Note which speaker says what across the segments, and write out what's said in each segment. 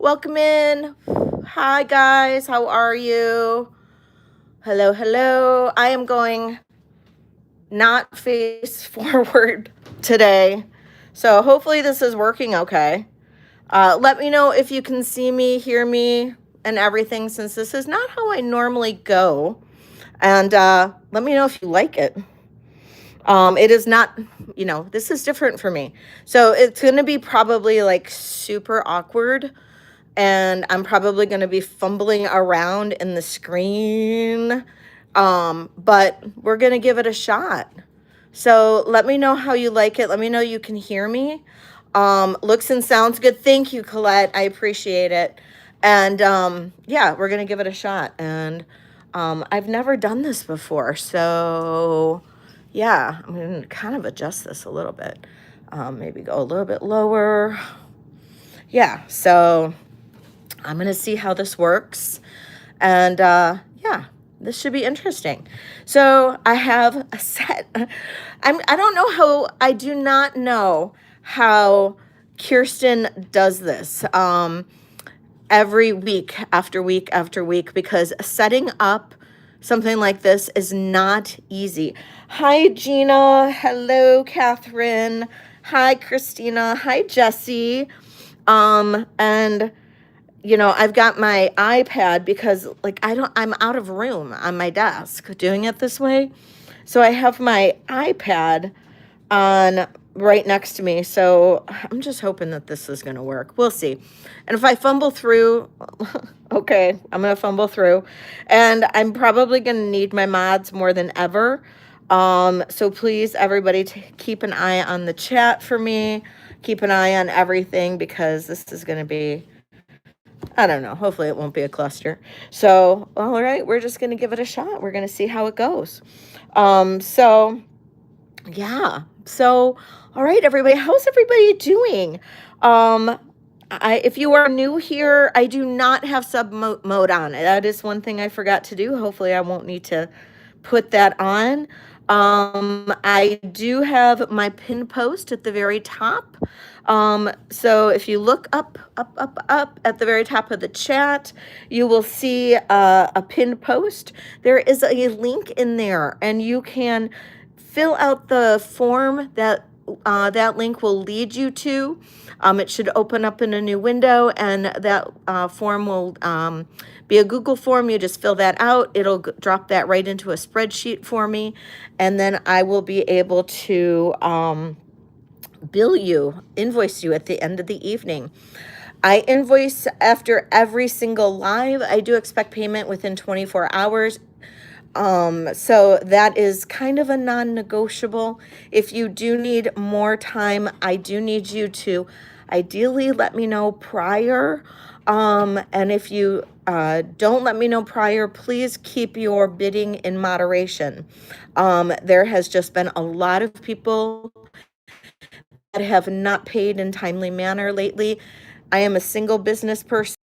Speaker 1: Welcome in. Hi, guys. How are you? Hello, hello. I am going not face forward today. So hopefully this is working okay. Let me know if you can see me, hear me, and everything, since this is not how I normally go. And let me know if you like it. It is not, this is different for me. So it's going to be probably like super awkward. And I'm probably going to be fumbling around in the screen. But we're going to give it a shot. So let me know how you like it. Let me know you can hear me. Looks and sounds good. Thank you, Colette. I appreciate it. And yeah, we're going to give it a shot. And I've never done this before. So yeah, I'm going to kind of adjust this a little bit. Maybe go a little bit lower. Yeah, so I'm going to see how this works. And yeah, this should be interesting. So I have a set. I do not know how Kirsten does this every week after week after week, because setting up something like this is not easy. Hi, Gina. Hello, Catherine. Hi, Christina. Hi, Jesse. And I've got my iPad because I'm out of room on my desk doing it this way. So I have my iPad on right next to me. So I'm just hoping that this is going to work. We'll see. And if I fumble through, okay, I'm going to fumble through. And I'm probably going to need my mods more than ever. So please, everybody, keep an eye on the chat for me. Keep an eye on everything, because this is going to be, I don't know. Hopefully it won't be a cluster. So, all right, we're just going to give it a shot. We're going to see how it goes. So yeah. So, all right, everybody, how's everybody doing? If you are new here, I do not have sub mode on. That is one thing I forgot to do. Hopefully I won't need to put that on. I do have my pin post at the very top. So if you look up at the very top of the chat, you will see a pin post. There is a link in there, and you can fill out the form that that link will lead you to. It should open up in a new window, and that form will be a Google form. You just fill that out. It'll drop that right into a spreadsheet for me, and then I will be able to invoice you at the end of the evening. I invoice after every single live. I do expect payment within 24 hours. So that is kind of a non-negotiable. If you do need more time, I do need you to ideally let me know prior. And if you don't let me know prior, please keep your bidding in moderation. There has just been a lot of people that have not paid in timely manner lately. I am a single business person,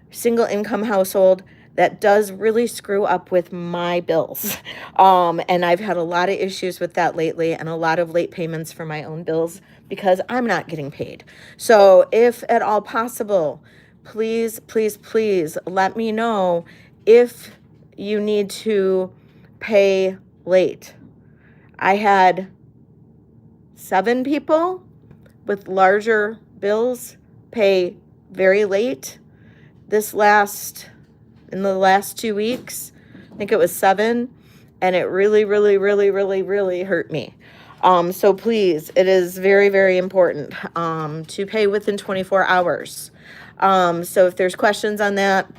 Speaker 1: single income household, that does really screw up with my bills. And I've had a lot of issues with that lately, and a lot of late payments for my own bills because I'm not getting paid. So if at all possible, please, please, please let me know if you need to pay late. I had 7 people with larger bills pay very late in the last 2 weeks. I think it was 7, and it really, really, really, really, really hurt me. So please, it is very, very important to pay within 24 hours. So if there's questions on that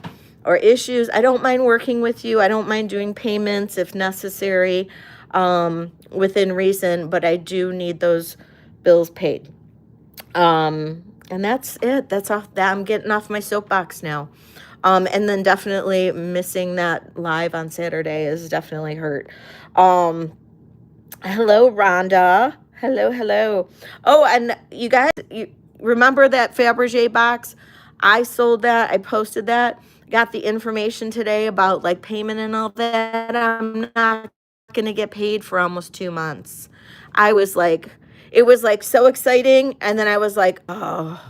Speaker 1: or issues, I don't mind working with you. I don't mind doing payments if necessary, within reason, but I do need those bills paid. And that's it. That's off. I'm getting off my soapbox now. And then definitely missing that live on Saturday is definitely hurt. Hello, Rhonda. Hello. Oh, and you guys, you remember that Fabergé box? I sold that. I posted that. Got the information today about like payment and all that. I'm not going to get paid for almost 2 months. It was like so exciting. And then I was like, oh.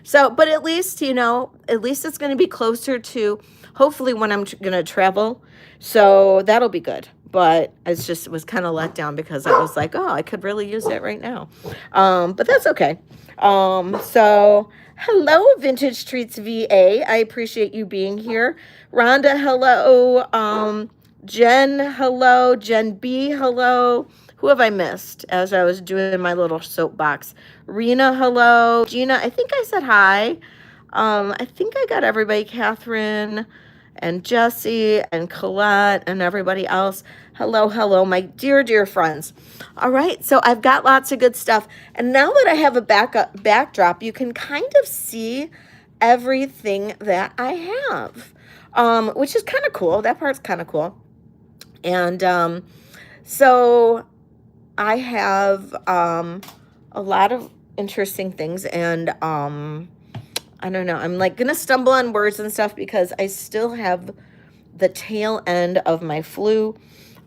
Speaker 1: So, but at least, at least it's going to be closer to hopefully when I'm going to travel. So that'll be good. But it was kind of let down because I was like, oh, I could really use it right now. But that's okay. So hello, Vintage Treats VA. I appreciate you being here. Rhonda, hello. Jen, hello. Jen B, hello. Who have I missed as I was doing my little soapbox? Rena, hello. Gina, I think I said hi. I think I got everybody. Catherine and Jesse and Colette and everybody else. Hello, hello, my dear, dear friends. All right, so I've got lots of good stuff. And now that I have a backdrop, you can kind of see everything that I have, which is kind of cool. That part's kind of cool. And so I have a lot of interesting things, and I don't know. I'm like going to stumble on words and stuff because I still have the tail end of my flu.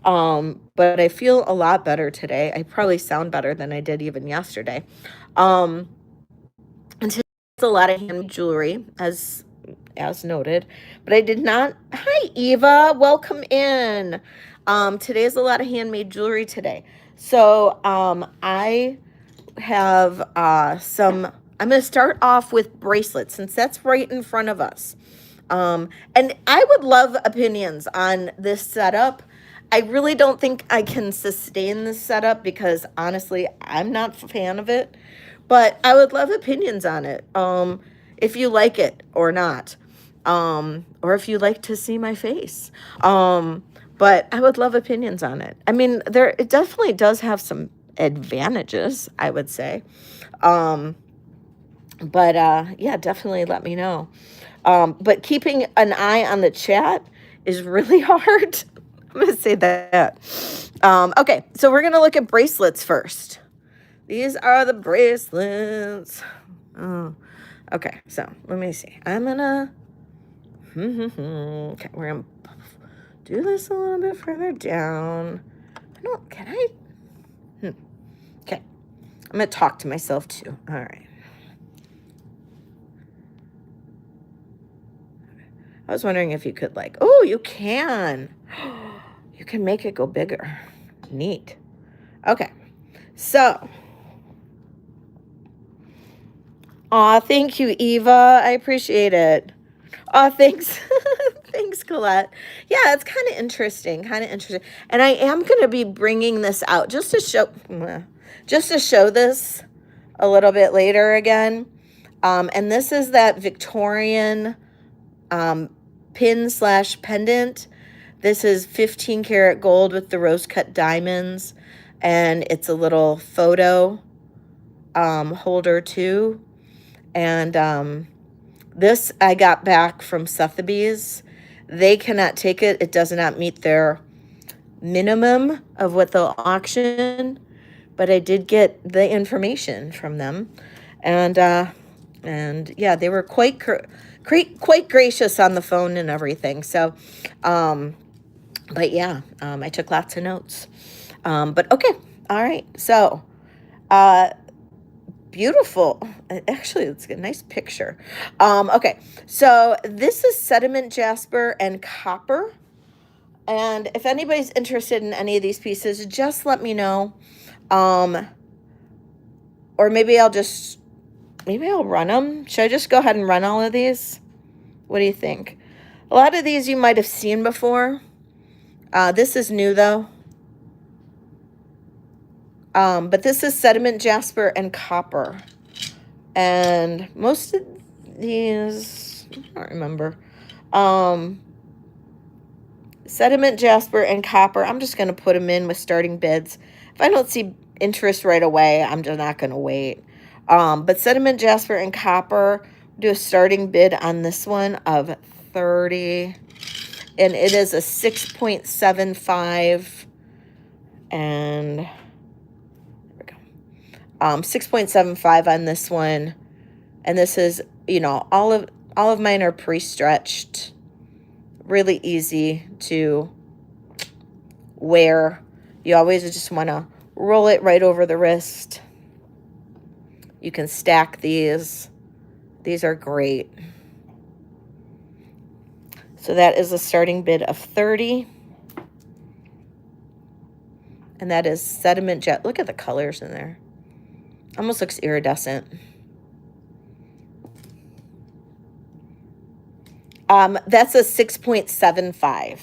Speaker 1: But I feel a lot better today. I probably sound better than I did even yesterday. And today's a lot of hand jewelry as noted, but I did not. Hi, Eva. Welcome in. Today's a lot of handmade jewelry today. So, I have I'm going to start off with bracelets since that's right in front of us. And I would love opinions on this setup. I really don't think I can sustain this setup because honestly, I'm not a fan of it, but I would love opinions on it. If you like it or not, or if you like to see my face. But I would love opinions on it. I mean, it definitely does have some advantages, I would say. But yeah, definitely let me know. But keeping an eye on the chat is really hard. I'm going to say that. Okay, so we're going to look at bracelets first. These are the bracelets. Oh, okay, so let me see. I'm going to... Okay, we're going to do this a little bit further down. Can I? Okay, I'm going to talk to myself too. All right. I was wondering if you could oh, you can. You can make it go bigger. Neat. Okay. So. Aw, thank you, Eva. I appreciate it. Oh, thanks. Thanks, Colette. Yeah, it's kind of interesting. And I am going to be bringing this out just to show this a little bit later again. And this is that Victorian pin/pendant. This is 15 karat gold with the rose cut diamonds, and it's a little photo holder too. And this I got back from Sotheby's. They cannot take it. It does not meet their minimum of what they'll auction, but I did get the information from them, and yeah, they were quite gracious on the phone and everything. So, but yeah, I took lots of notes. But okay, all right. So, beautiful. Actually, it's a nice picture. Okay, so this is sediment jasper and copper. And if anybody's interested in any of these pieces, just let me know. Or maybe I'll run them. Should I just go ahead and run all of these? What do you think? A lot of these you might have seen before. This is new though. But this is sediment jasper and copper. And most of these, I don't remember. Sediment jasper and copper, I'm just going to put them in with starting bids. If I don't see interest right away, I'm just not going to wait. But sediment jasper and copper, do a starting bid on this one of 30, and it is a 6.75, and there we go. 6.75 on this one, and this is, all of mine are pre-stretched, really easy to wear. You always just want to roll it right over the wrist. You can stack these These are great. So that is a starting bid of 30. And that is sediment jet. Look at the colors in there. Almost looks iridescent. That's a 6.75.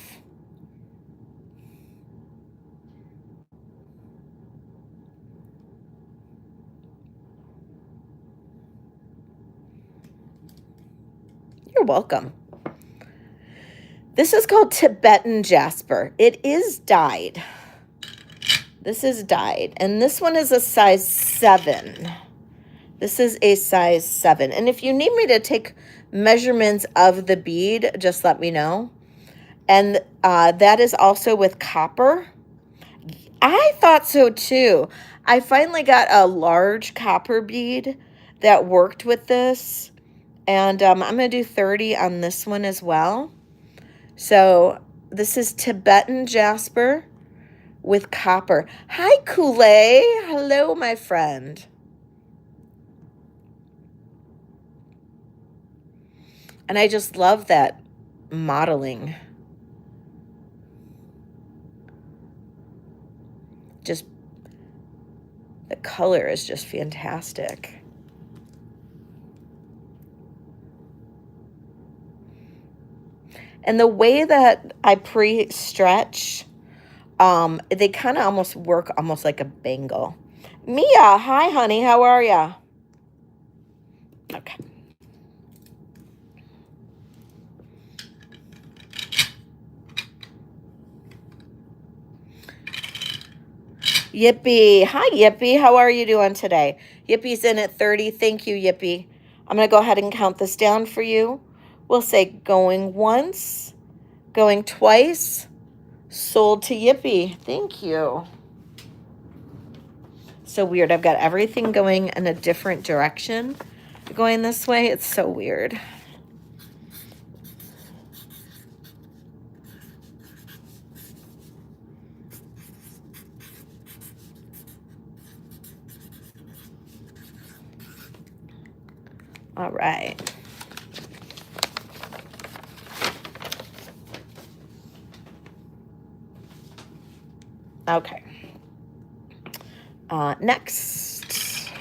Speaker 1: You're welcome. This is called Tibetan Jasper. It is dyed. This is dyed. And this one is a size 7. This is a size 7. And if you need me to take measurements of the bead, just let me know. And that is also with copper. I thought so too. I finally got a large copper bead that worked with this. And I'm going to do 30 on this one as well. So this is Tibetan Jasper with copper. Hi, Kool-Aid. Hello, my friend. And I just love that modeling. Just, the color is just fantastic. And the way that I pre-stretch, they kind of almost work almost like a bangle. Mia, hi, honey. How are ya? Okay. Yippee. Hi, Yippee. How are you doing today? Yippie's in at 30. Thank you, Yippee. I'm going to go ahead and count this down for you. We'll say going once, going twice, sold to Yippee. Thank you. So weird. I've got everything going in a different direction. Going this way, it's so weird. All right. Okay. Next.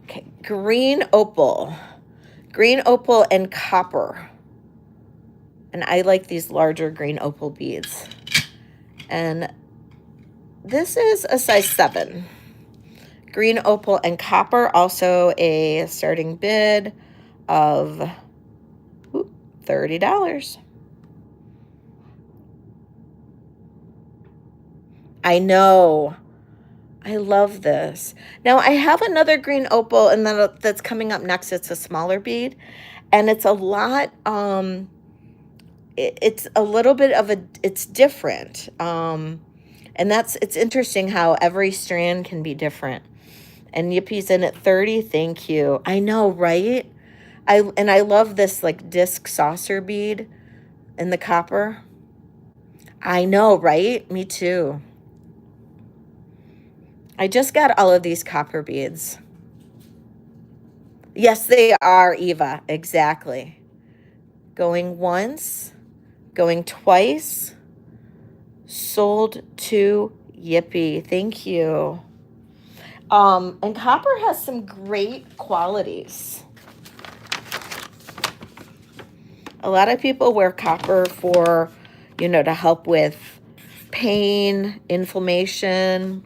Speaker 1: Okay, green opal. Green opal and copper. And I like these larger green opal beads. And this is a size 7. Green opal and copper, also a starting bid of $30. I know. I love this. Now, I have another green opal, and then that's coming up next. It's a smaller bead, and it's a lot, it's a little bit of it's different. And it's interesting how every strand can be different. And Yippie's in at 30. Thank you. I know, right? I love this like disc saucer bead in the copper. I know, right? Me too. I just got all of these copper beads. Yes, they are, Eva. Exactly. Going once, going twice, sold to Yippee. Thank you. And copper has some great qualities. A lot of people wear copper for, to help with pain, inflammation.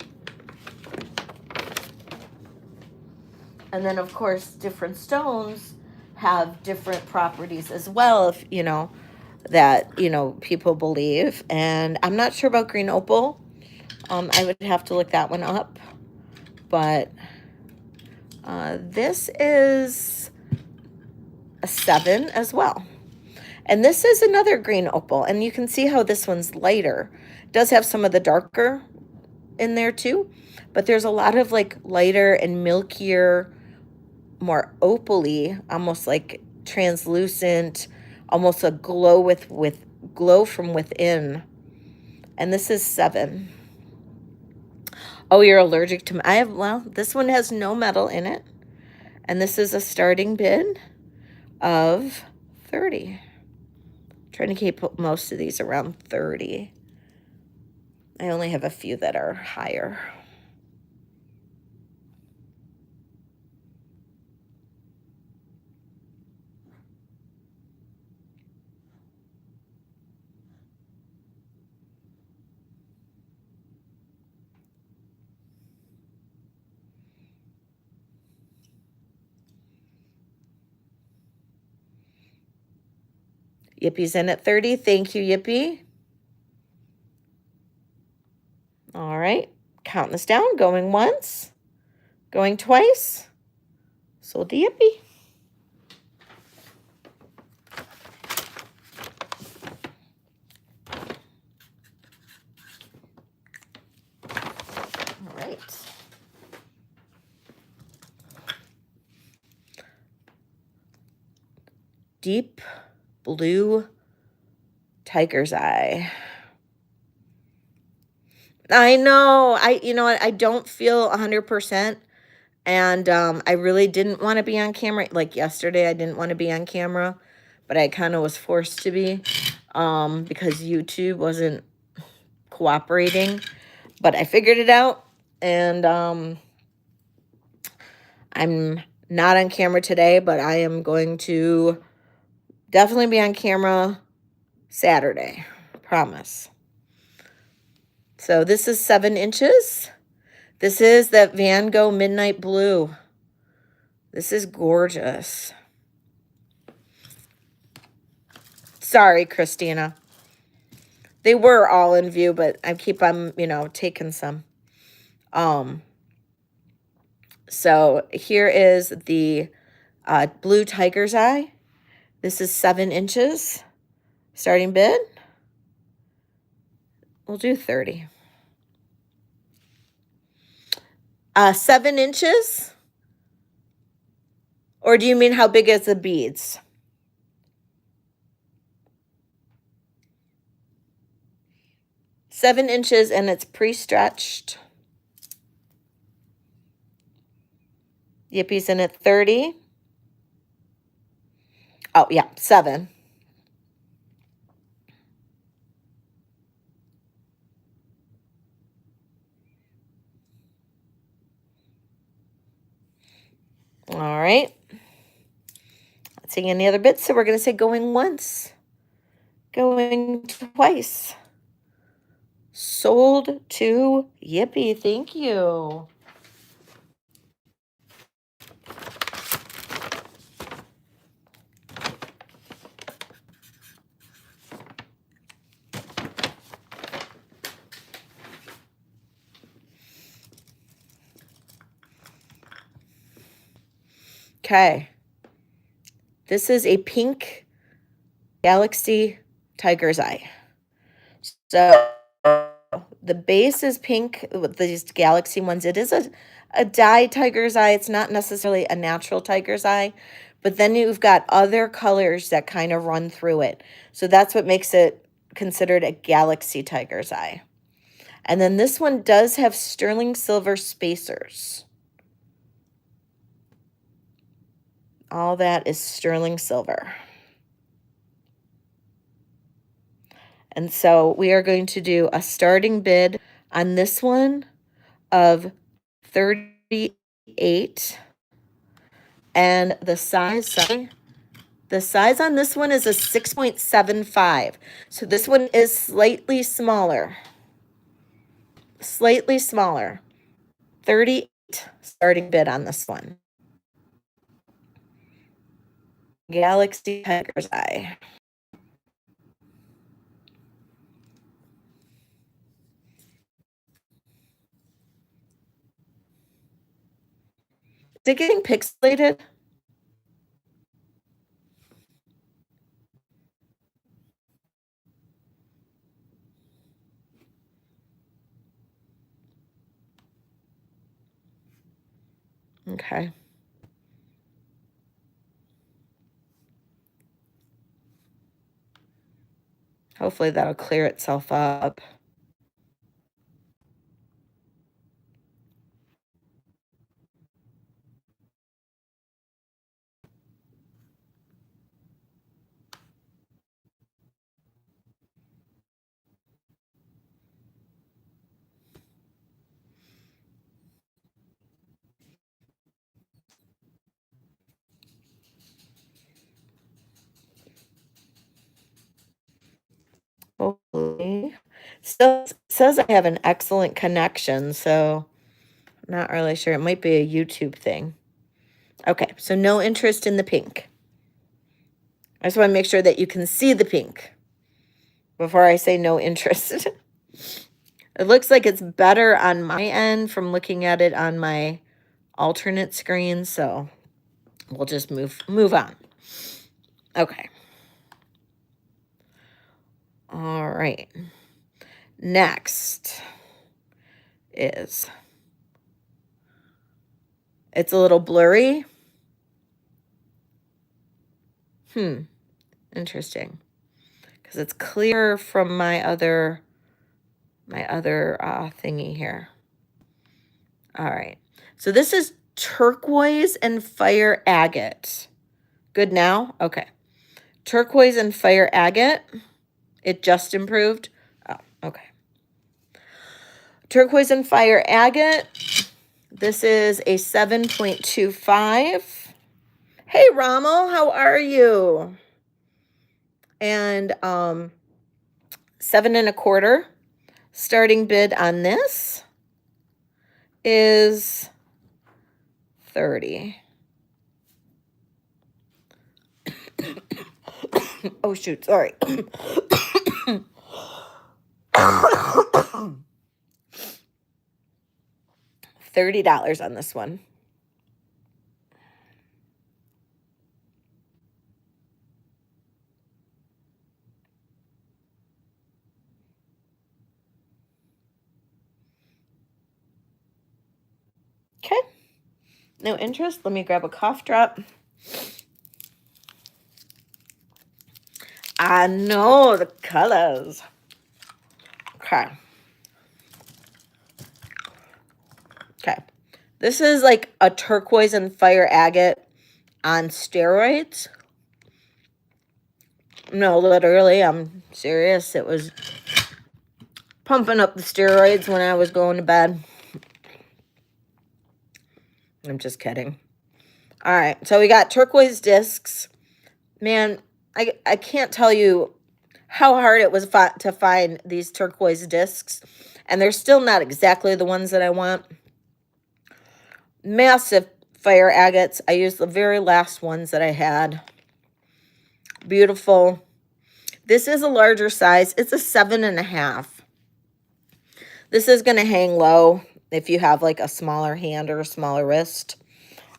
Speaker 1: And then, of course, different stones have different properties as well, if, that, people believe. And I'm not sure about green opal. I would have to look that one up. But this is a 7 as well. And this is another green opal. And you can see how this one's lighter. It does have some of the darker in there too. But there's a lot of like lighter and milkier, more opal-y, almost like translucent, almost a glow with glow from within. And this is 7. Oh, you're allergic to, well, this one has no metal in it. And this is a starting bid of 30. Trying to keep most of these around 30. I only have a few that are higher. Yippie's in at 30. Thank you, Yippie. All right. Counting this down. Going once. Going twice. Sold to Yippie. All right. Deep blue tiger's eye. I know. You know what? I don't feel 100%. And I really didn't want to be on camera. Like yesterday, I didn't want to be on camera, but I kind of was forced to be because YouTube wasn't cooperating. But I figured it out, and I'm not on camera today, but I am going to definitely be on camera Saturday. Promise. So this is 7 inches. This is that Van Gogh Midnight Blue. This is gorgeous. Sorry, Christina. They were all in view, but I keep on, taking some. So here is the blue tiger's eye. This is 7 inches. Starting bid. We'll do 30. 7 inches? Or do you mean how big is the beads? Seven inches, and it's pre-stretched. Yippie's in at 30. Oh, yeah, 7. All right. Not seeing any other bits, so we're going to say going once. Going twice. Sold to Yippie. Thank you. Okay. This is a pink Galaxy Tiger's Eye. So the base is pink with these Galaxy ones. It is a dye tiger's eye. It's not necessarily a natural tiger's eye, but then you've got other colors that kind of run through it. So that's what makes it considered a Galaxy tiger's eye. And then this one does have sterling silver spacers. All that is sterling silver. And so we are going to do a starting bid on this one of 38. And the size on this one is a 6.75. So this one is slightly smaller. Slightly smaller. 38 starting bid on this one. Galaxy Tiger's Eye. Is it getting pixelated? Okay. Hopefully that'll clear itself up. Still says I have an excellent connection, so I'm not really sure. It might be a YouTube thing. Okay, so no interest in the pink. I just want to make sure that you can see the pink before I say no interest. It looks like it's better on my end from looking at it on my alternate screen, so we'll just move on. Okay. All right. Next is, it's a little blurry. Interesting. Because it's clear from my other thingy here. All right. So this is turquoise and fire agate. Good now? Okay. Turquoise and fire agate. It just improved. Oh, okay. Turquoise and fire agate. This is a 7.25. Hey, Rommel, how are you? And 7 1/4. Starting bid on this is 30. Oh, shoot, sorry. $30 on this one. Okay. No interest. Let me grab a cough drop. I know the colors. Okay. Okay. This is like a turquoise and fire agate on steroids. No, literally, I'm serious. It was pumping up the steroids when I was going to bed. I'm just kidding. All right, so we got turquoise discs. Man, I can't tell you how hard it was to find these turquoise discs, and they're still not exactly the ones that I want. Massive fire agates. I used the very last ones that I had. Beautiful. This is a larger size. It's a 7 1/2. This is going to hang low if you have like a smaller hand or a smaller wrist.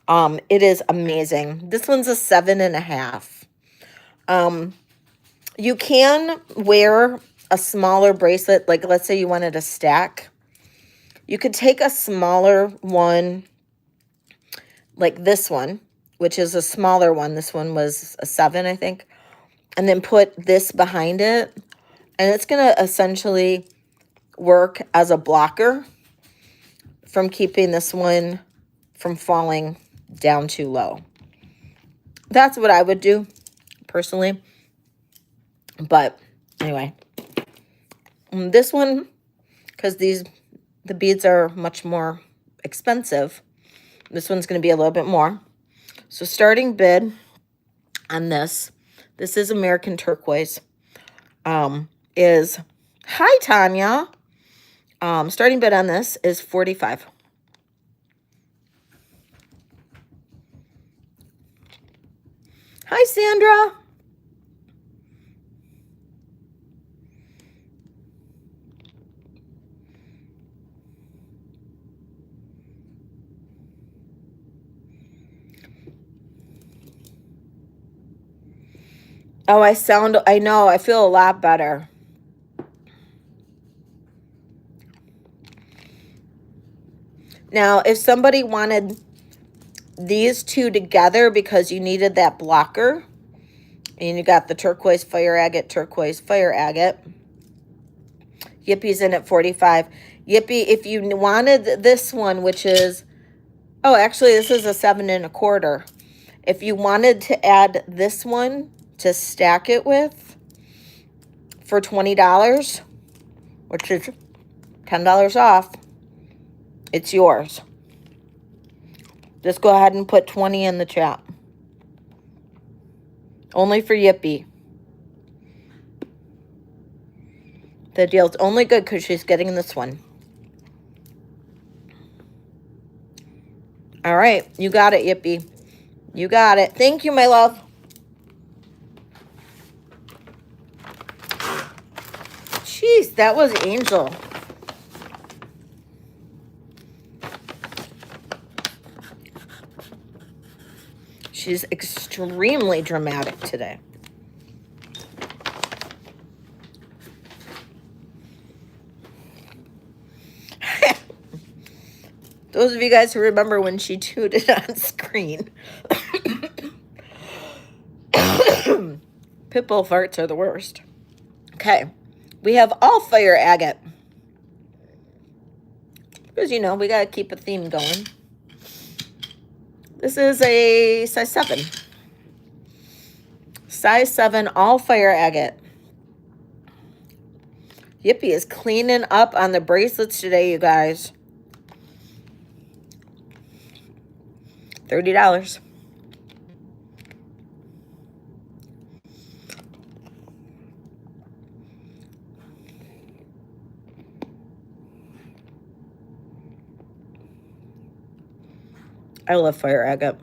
Speaker 1: It is amazing. This one's a 7 1/2. You can wear a smaller bracelet. Like, let's say you wanted a stack. You could take a smaller one, like this one, which is a smaller one. This one was a 7, I think. And then put this behind it. And it's going to essentially work as a blocker from keeping this one from falling down too low. That's what I would do personally. But anyway, this one, because the beads are much more expensive, this one's going to be a little bit more. So starting bid on this is American turquoise, is, hi Tanya, starting bid on this is 45. Hi Sandra. Oh, I know, I feel a lot better. Now, if somebody wanted these two together because you needed that blocker, and you got the turquoise fire agate, Yippie's in at 45. Yippie, if you wanted this one, which is, oh, actually, this is a 7 1/4. If you wanted to add this one to stack it with for $20, which is $10 off, it's yours. Just go ahead and put 20 in the chat. Only for Yippie. The deal's only good because she's getting this one. All right. You got it, Yippee. You got it. Thank you, my love. Jeez, that was Angel. She's extremely dramatic today. Those of you guys who remember when she tooted on screen. Pitbull farts are the worst. Okay. We have all fire agate. Because, you know, we got to keep a theme going. This is a size 7. Size 7 all fire agate. Yippee is cleaning up on the bracelets today, you guys. $30. I love fire agate.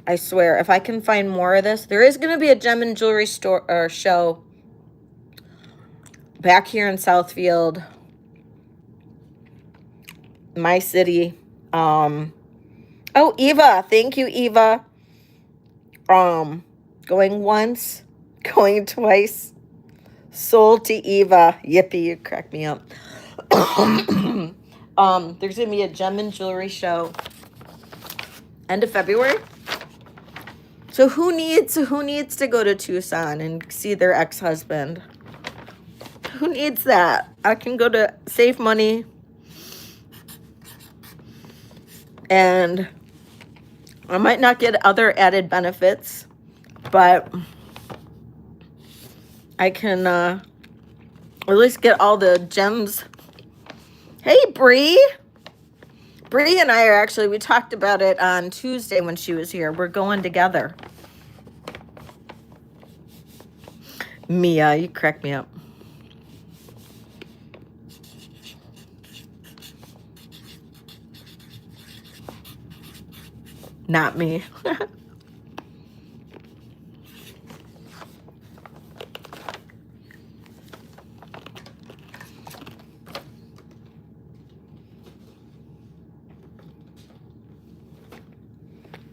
Speaker 1: I swear, if I can find more of this, there is going to be a gem and jewelry store or show back here in Southfield, my city. Oh, Eva, thank you, Eva. Going once, going twice. Sold to Eva. Yippee, you crack me up. There's gonna be a gem and jewelry show end of February. So who needs to go to Tucson and see their ex-husband? Who needs that? I can go to save money and I might not get other added benefits, but I can at least get all the gems. Hey, Bree. Bree and I are actually, we talked about it on Tuesday when she was here. We're going together. Mia, you crack me up. Not me.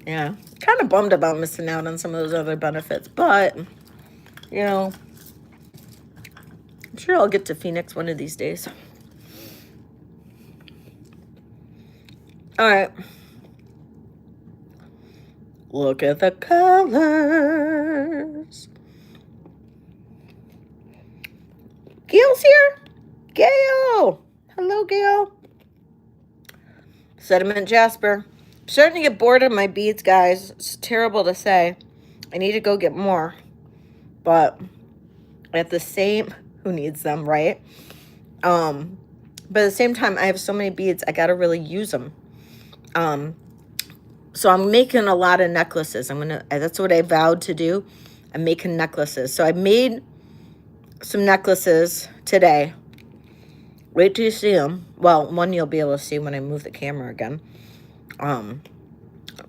Speaker 1: Yeah, kind of bummed about missing out on some of those other benefits, but, you know, I'm sure I'll get to Phoenix one of these days. All right. Look at the colors. Gail's here. Gail. Hello, Gail. Sediment Jasper. I'm starting to get bored of my beads, guys. It's terrible to say. I need to go get more. But at the same, who needs them, right? But at the same time, I have so many beads, I got to really use them. So I'm making a lot of necklaces. That's what I vowed to do. I'm making necklaces. So I made some necklaces today. Wait till you see them. Well, one you'll be able to see when I move the camera again.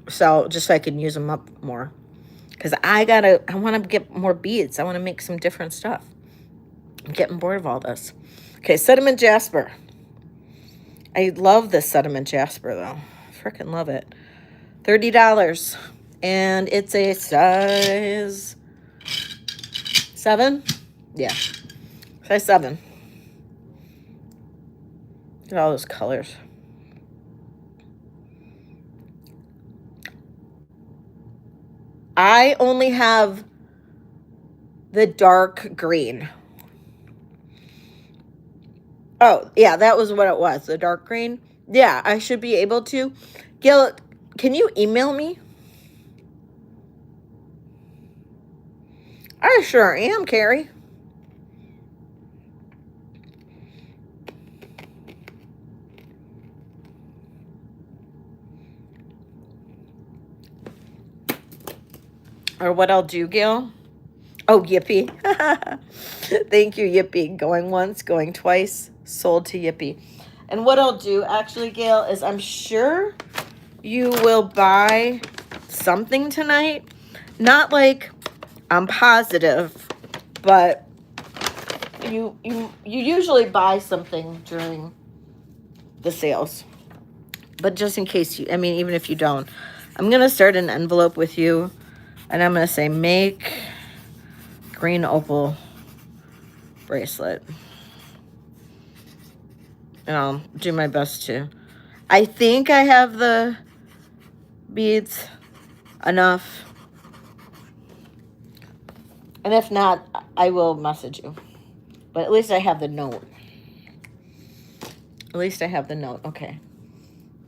Speaker 1: So just so I can use them up more. Because I want to get more beads. I want to make some different stuff. I'm getting bored of all this. Okay, sediment jasper. I love this sediment jasper, though. Freaking love it. $30. And it's a size 7? Yeah. Size 7. Look at all those colors. I only have the dark green. Oh, yeah, that was what it was. The dark green. Yeah, I should be able to. Gil, can you email me? I sure am, Carrie. Or what I'll do, Gil, Oh, Yippee. Thank you, Yippee. Going once, going twice, sold to Yippee. And what I'll do, actually, Gail, is I'm sure you will buy something tonight. Not like I'm positive, but you usually buy something during the sales. But just in case you, I mean, even if you don't, I'm going to start an envelope with you, and I'm going to say, make green opal bracelet. And I'll do my best to. I think I have the beads enough. And if not, I will message you. But at least I have the note. At least I have the note. Okay.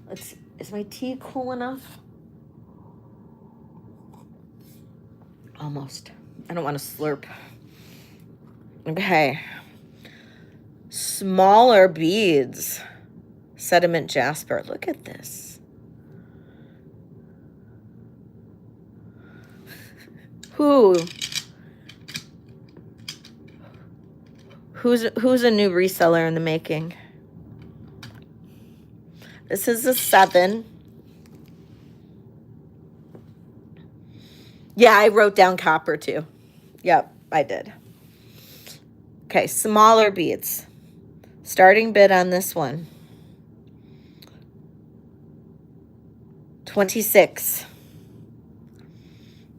Speaker 1: Let's see. Is my tea cool enough? Almost. I don't want to slurp. Okay. Smaller beads. Sediment jasper. Look at this. Who's a new reseller in the making? This is a 7. Yeah, I wrote down copper too. Yep, I did. Okay, smaller beads. Starting bid on this one. 26.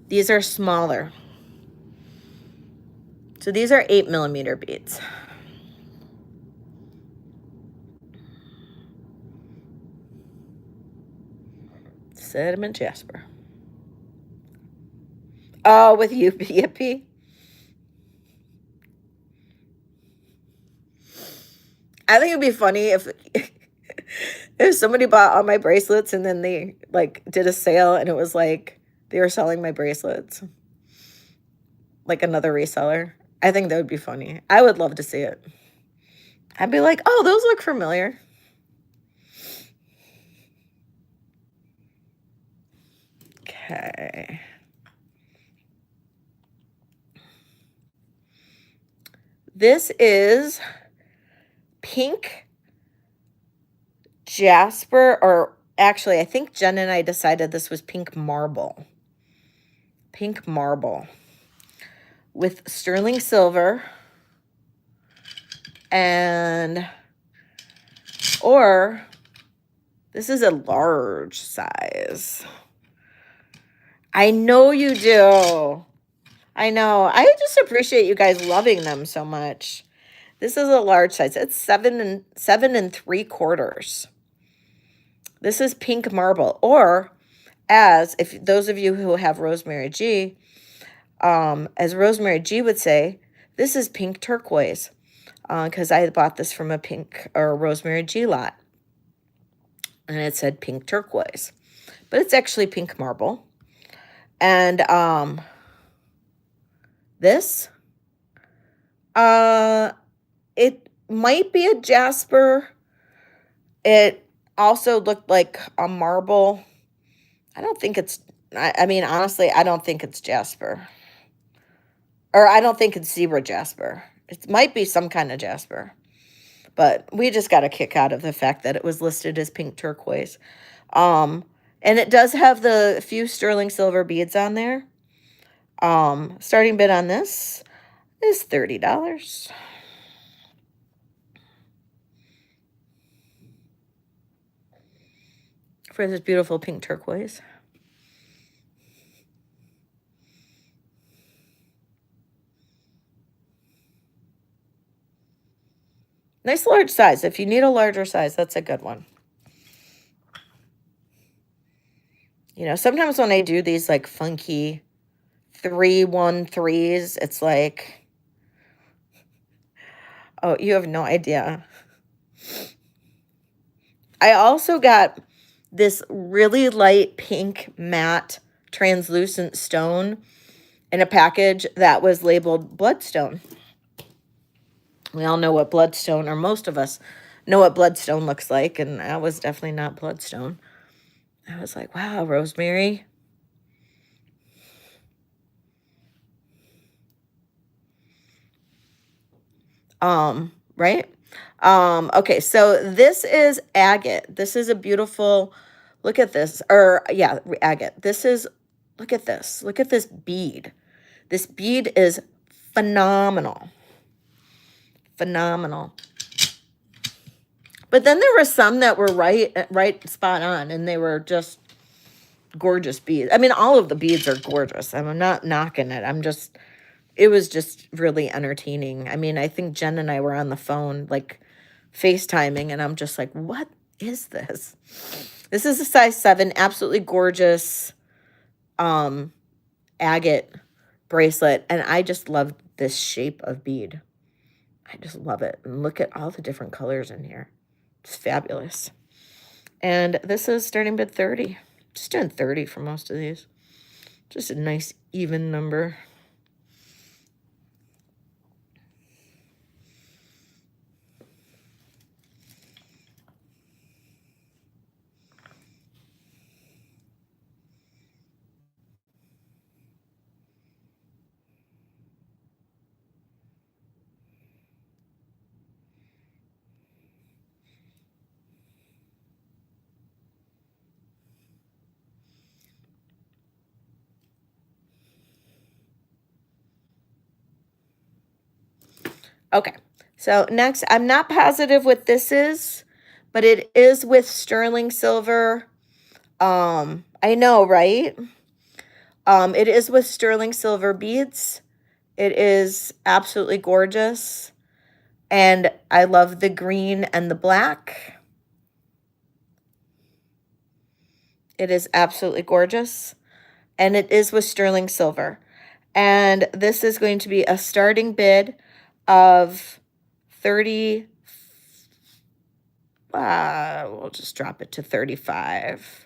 Speaker 1: These are smaller. So these are 8mm beads. Sediment jasper. Oh, with Yippee. I think it'd be funny if if somebody bought all my bracelets and then they like did a sale and it was like they were selling my bracelets. Like another reseller. I think that would be funny. I would love to see it. I'd be like, oh, those look familiar. Okay. This is pink jasper, or actually, I think Jen and I decided this was pink marble. Pink marble with sterling silver and, or this is a large size. I know you do. I know. I just appreciate you guys loving them so much. This is a large size. It's 7 3/4. This is pink marble, or as if those of you who have Rosemary G, as Rosemary G would say, this is pink turquoise, because I bought this from a pink or Rosemary G lot, and it said pink turquoise, but it's actually pink marble. And this, it might be a jasper. It also looked like a marble. I don't think it's, I mean, honestly, I don't think it's jasper. Or I don't think it's zebra jasper. It might be some kind of jasper. But we just got a kick out of the fact that it was listed as pink turquoise. And it does have the few sterling silver beads on there. Starting bid on this is $30. For this beautiful pink turquoise. Nice large size. If you need a larger size, that's a good one. You know, sometimes when I do these like funky 3-1-3s, it's like, oh, you have no idea. I also got this really light pink matte translucent stone in a package that was labeled bloodstone. We all know what bloodstone, or most of us know what bloodstone looks like, and that was definitely not bloodstone. I was like, wow, Rosemary. Right? Okay, so this is agate. This is a beautiful, look at this, or yeah, agate. This is, look at this. Look at this bead. This bead is phenomenal. Phenomenal. But then there were some that were right spot on, and they were just gorgeous beads. I mean, all of the beads are gorgeous. I'm not knocking it. It was just really entertaining. I mean, I think Jen and I were on the phone, like FaceTiming, and I'm just like, what is this? This is a size 7, absolutely gorgeous agate bracelet, and I just love this shape of bead. I just love it. And look at all the different colors in here. It's fabulous. And this is starting bid 30. Just doing 30 for most of these. Just a nice even number. Okay, so next, I'm not positive what this is, but it is with sterling silver. I know, right? It is with sterling silver beads. It is absolutely gorgeous. And I love the green and the black. It is absolutely gorgeous. And it is with sterling silver. And this is going to be a starting bid of 30. We'll just drop it to 35.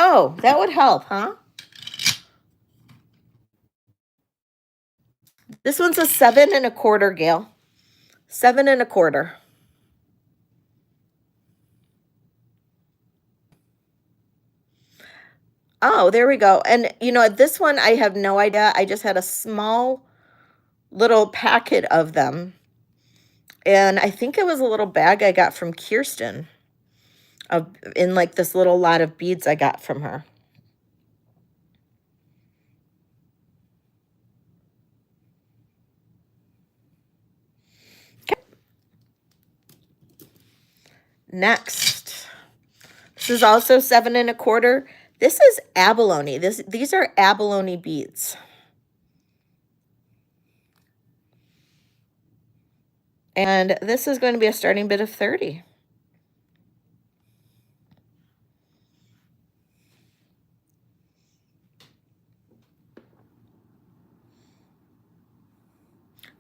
Speaker 1: Oh, that would help, huh? This one's a 7.25, Gail. 7.25. Oh, there we go. And you know, this one I have no idea. I just had a small little packet of them. And I think it was a little bag I got from Kirsten in like this little lot of beads I got from her. Okay. Next. This is also 7.25. This is abalone. These are abalone beads. And this is going to be a starting bid of 30.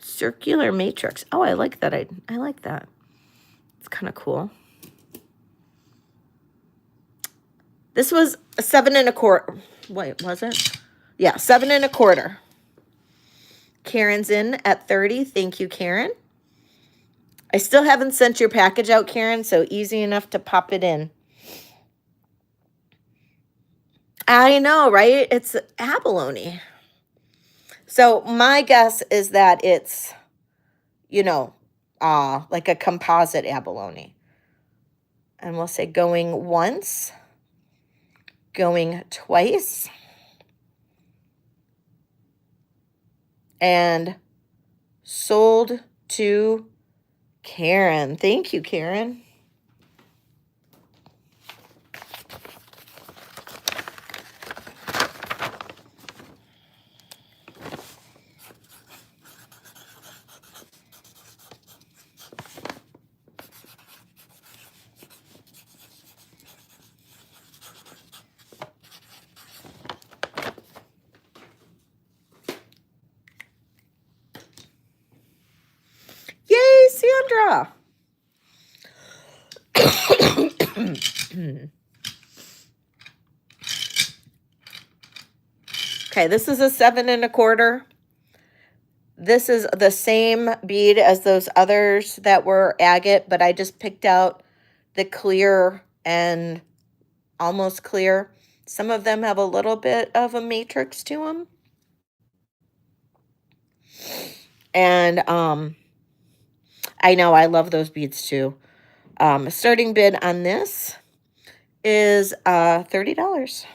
Speaker 1: Circular matrix. Oh, I like that. I like that. It's kind of cool. This was a 7.25. Wait, was it? Yeah, 7.25. Karen's in at 30. Thank you, Karen. I still haven't sent your package out, Karen, so easy enough to pop it in. I know, right? It's abalone. So my guess is that it's, you know, like a composite abalone. And we'll say going once, going twice, and sold to Karen. Thank you, Karen. Okay, this is a 7 1/4. This is the same bead as those others that were agate, but I just picked out the clear and almost clear. Some of them have a little bit of a matrix to them. And I know I love those beads too. Starting bid on this is $30.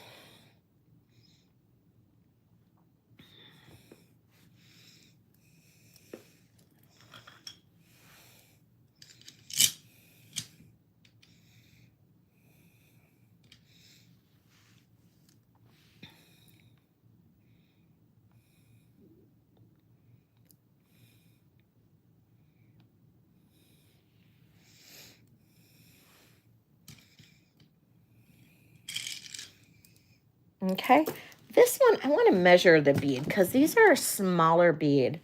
Speaker 1: Okay, this one, I want to measure the bead because these are a smaller bead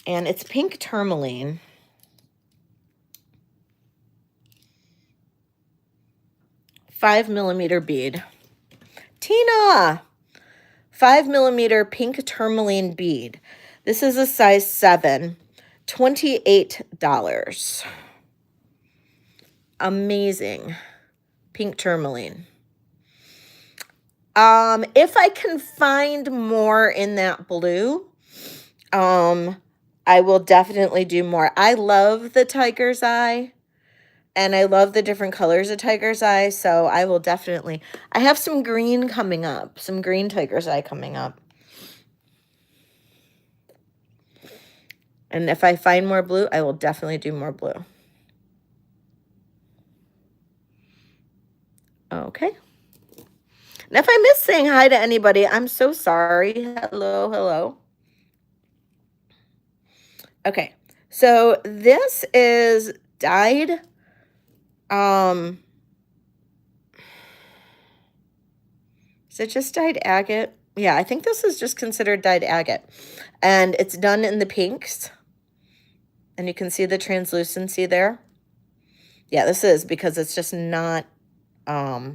Speaker 1: and it's pink tourmaline. 5 mm bead. Tina, 5 mm pink tourmaline bead. This is a size 7, $28. Amazing. Pink tourmaline. If I can find more in that blue, I will definitely do more. I love the tiger's eye, and I love the different colors of tiger's eye, so I will definitely. I have some green coming up, some green tiger's eye coming up. And if I find more blue, I will definitely do more blue. Okay. And if I miss saying hi to anybody, I'm so sorry. Hello, hello. Okay, so this is dyed. Is it just dyed agate? Yeah, I think this is just considered dyed agate. And it's done in the pinks. And you can see the translucency there. Yeah, this is because it's just not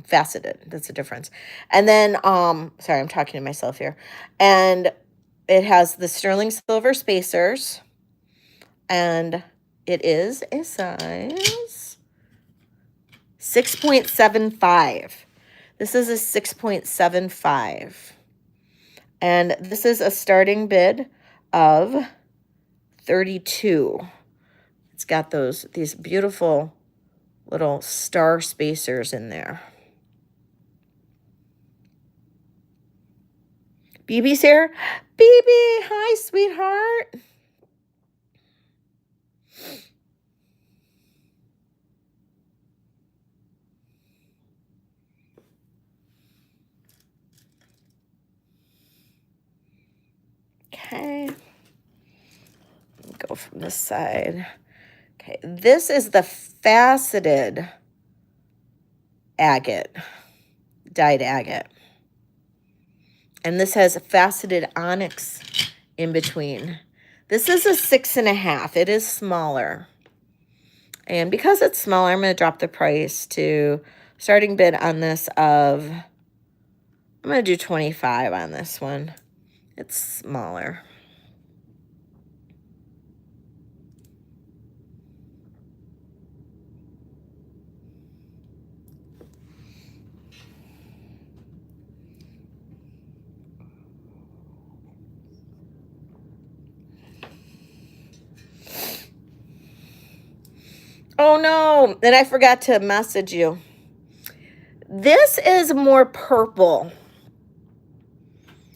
Speaker 1: faceted. That's the difference. And then, sorry, I'm talking to myself here. And it has the sterling silver spacers. And it is a size 6.75. This is a 6.75. And this is a starting bid of 32. It's got these beautiful little star spacers in there. BB's here. BB, hi, sweetheart. Okay. Go from this side. Okay, this is the faceted agate, dyed agate. And this has a faceted onyx in between. This is a 6.5. It is smaller. And because it's smaller, I'm going to drop the price to starting bid on this of, I'm going to do 25 on this one. It's smaller. Oh no, and I forgot to message you. This is more purple.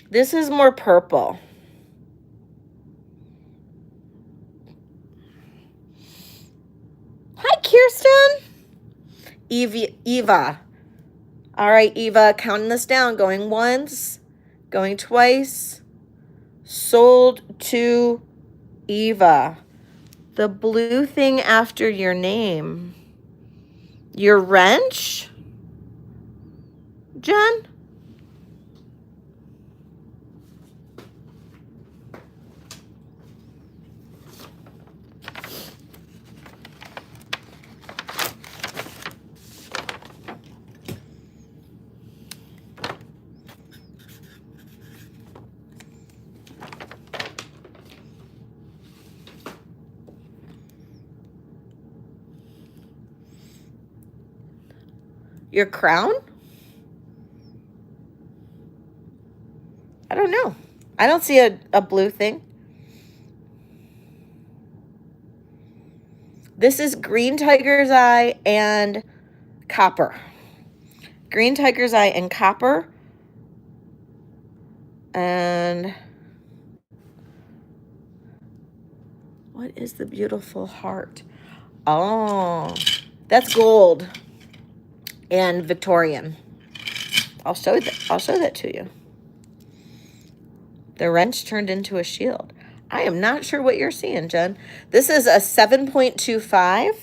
Speaker 1: This is more purple. Hi, Kirsten. Eva. All right, Eva, counting this down. Going once, going twice. Sold to Eva. The blue thing after your name. Your wrench? Jen? Your crown? I don't know. I don't see a blue thing. This is green tiger's eye and copper. Green tiger's eye and copper. And what is the beautiful heart? Oh, that's gold and Victorian. I'll show that to you. The wrench turned into a shield. I am not sure what you're seeing, Jen. This is a 7.25.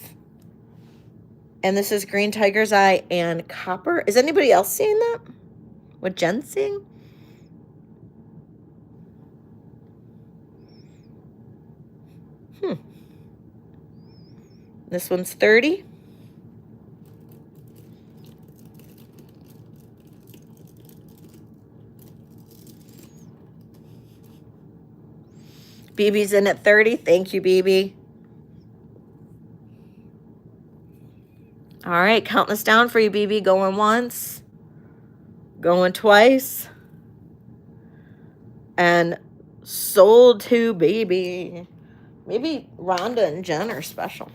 Speaker 1: And this is green tiger's eye and copper. Is anybody else seeing that? What Jen's seeing? This one's 30. BB's in at 30. Thank you, BB. All right, counting this down for you, BB. Going once, going twice, and sold to BB. Maybe Rhonda and Jen are special.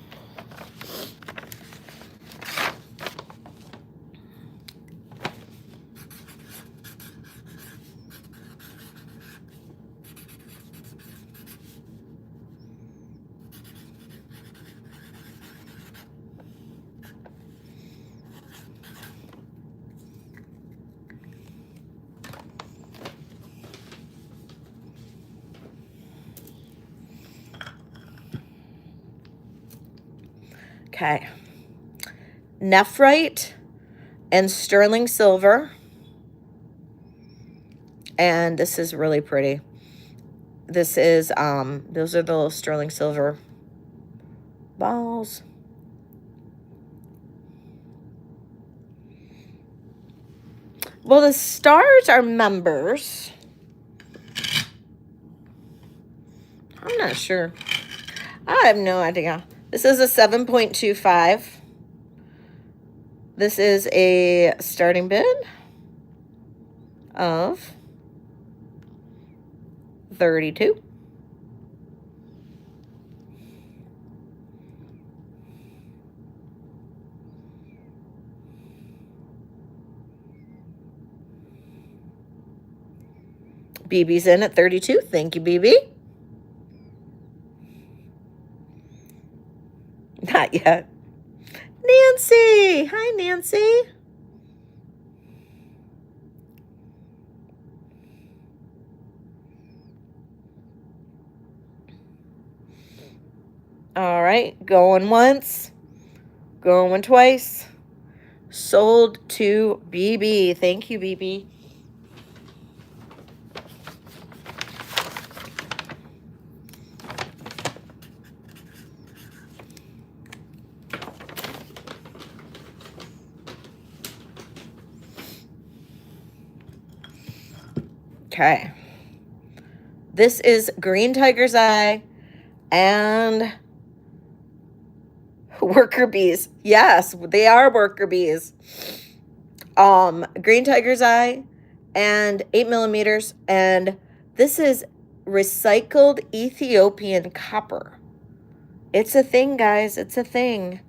Speaker 1: Okay. Nephrite and sterling silver. And this is really pretty. This is, those are the little sterling silver balls. Well, the stars are members. I'm not sure. I have no idea. This is a 7.25. This is a starting bid of 32. BB's in at 32. Thank you, BB. Not yet. Nancy. Hi, Nancy. All right. Going once. Going twice. Sold to BB. Thank you, BB. Okay. This is green tiger's eye and worker bees. Yes, they are worker bees. Green tiger's eye and 8 millimeters. And this is recycled Ethiopian copper. It's a thing, guys. It's a thing.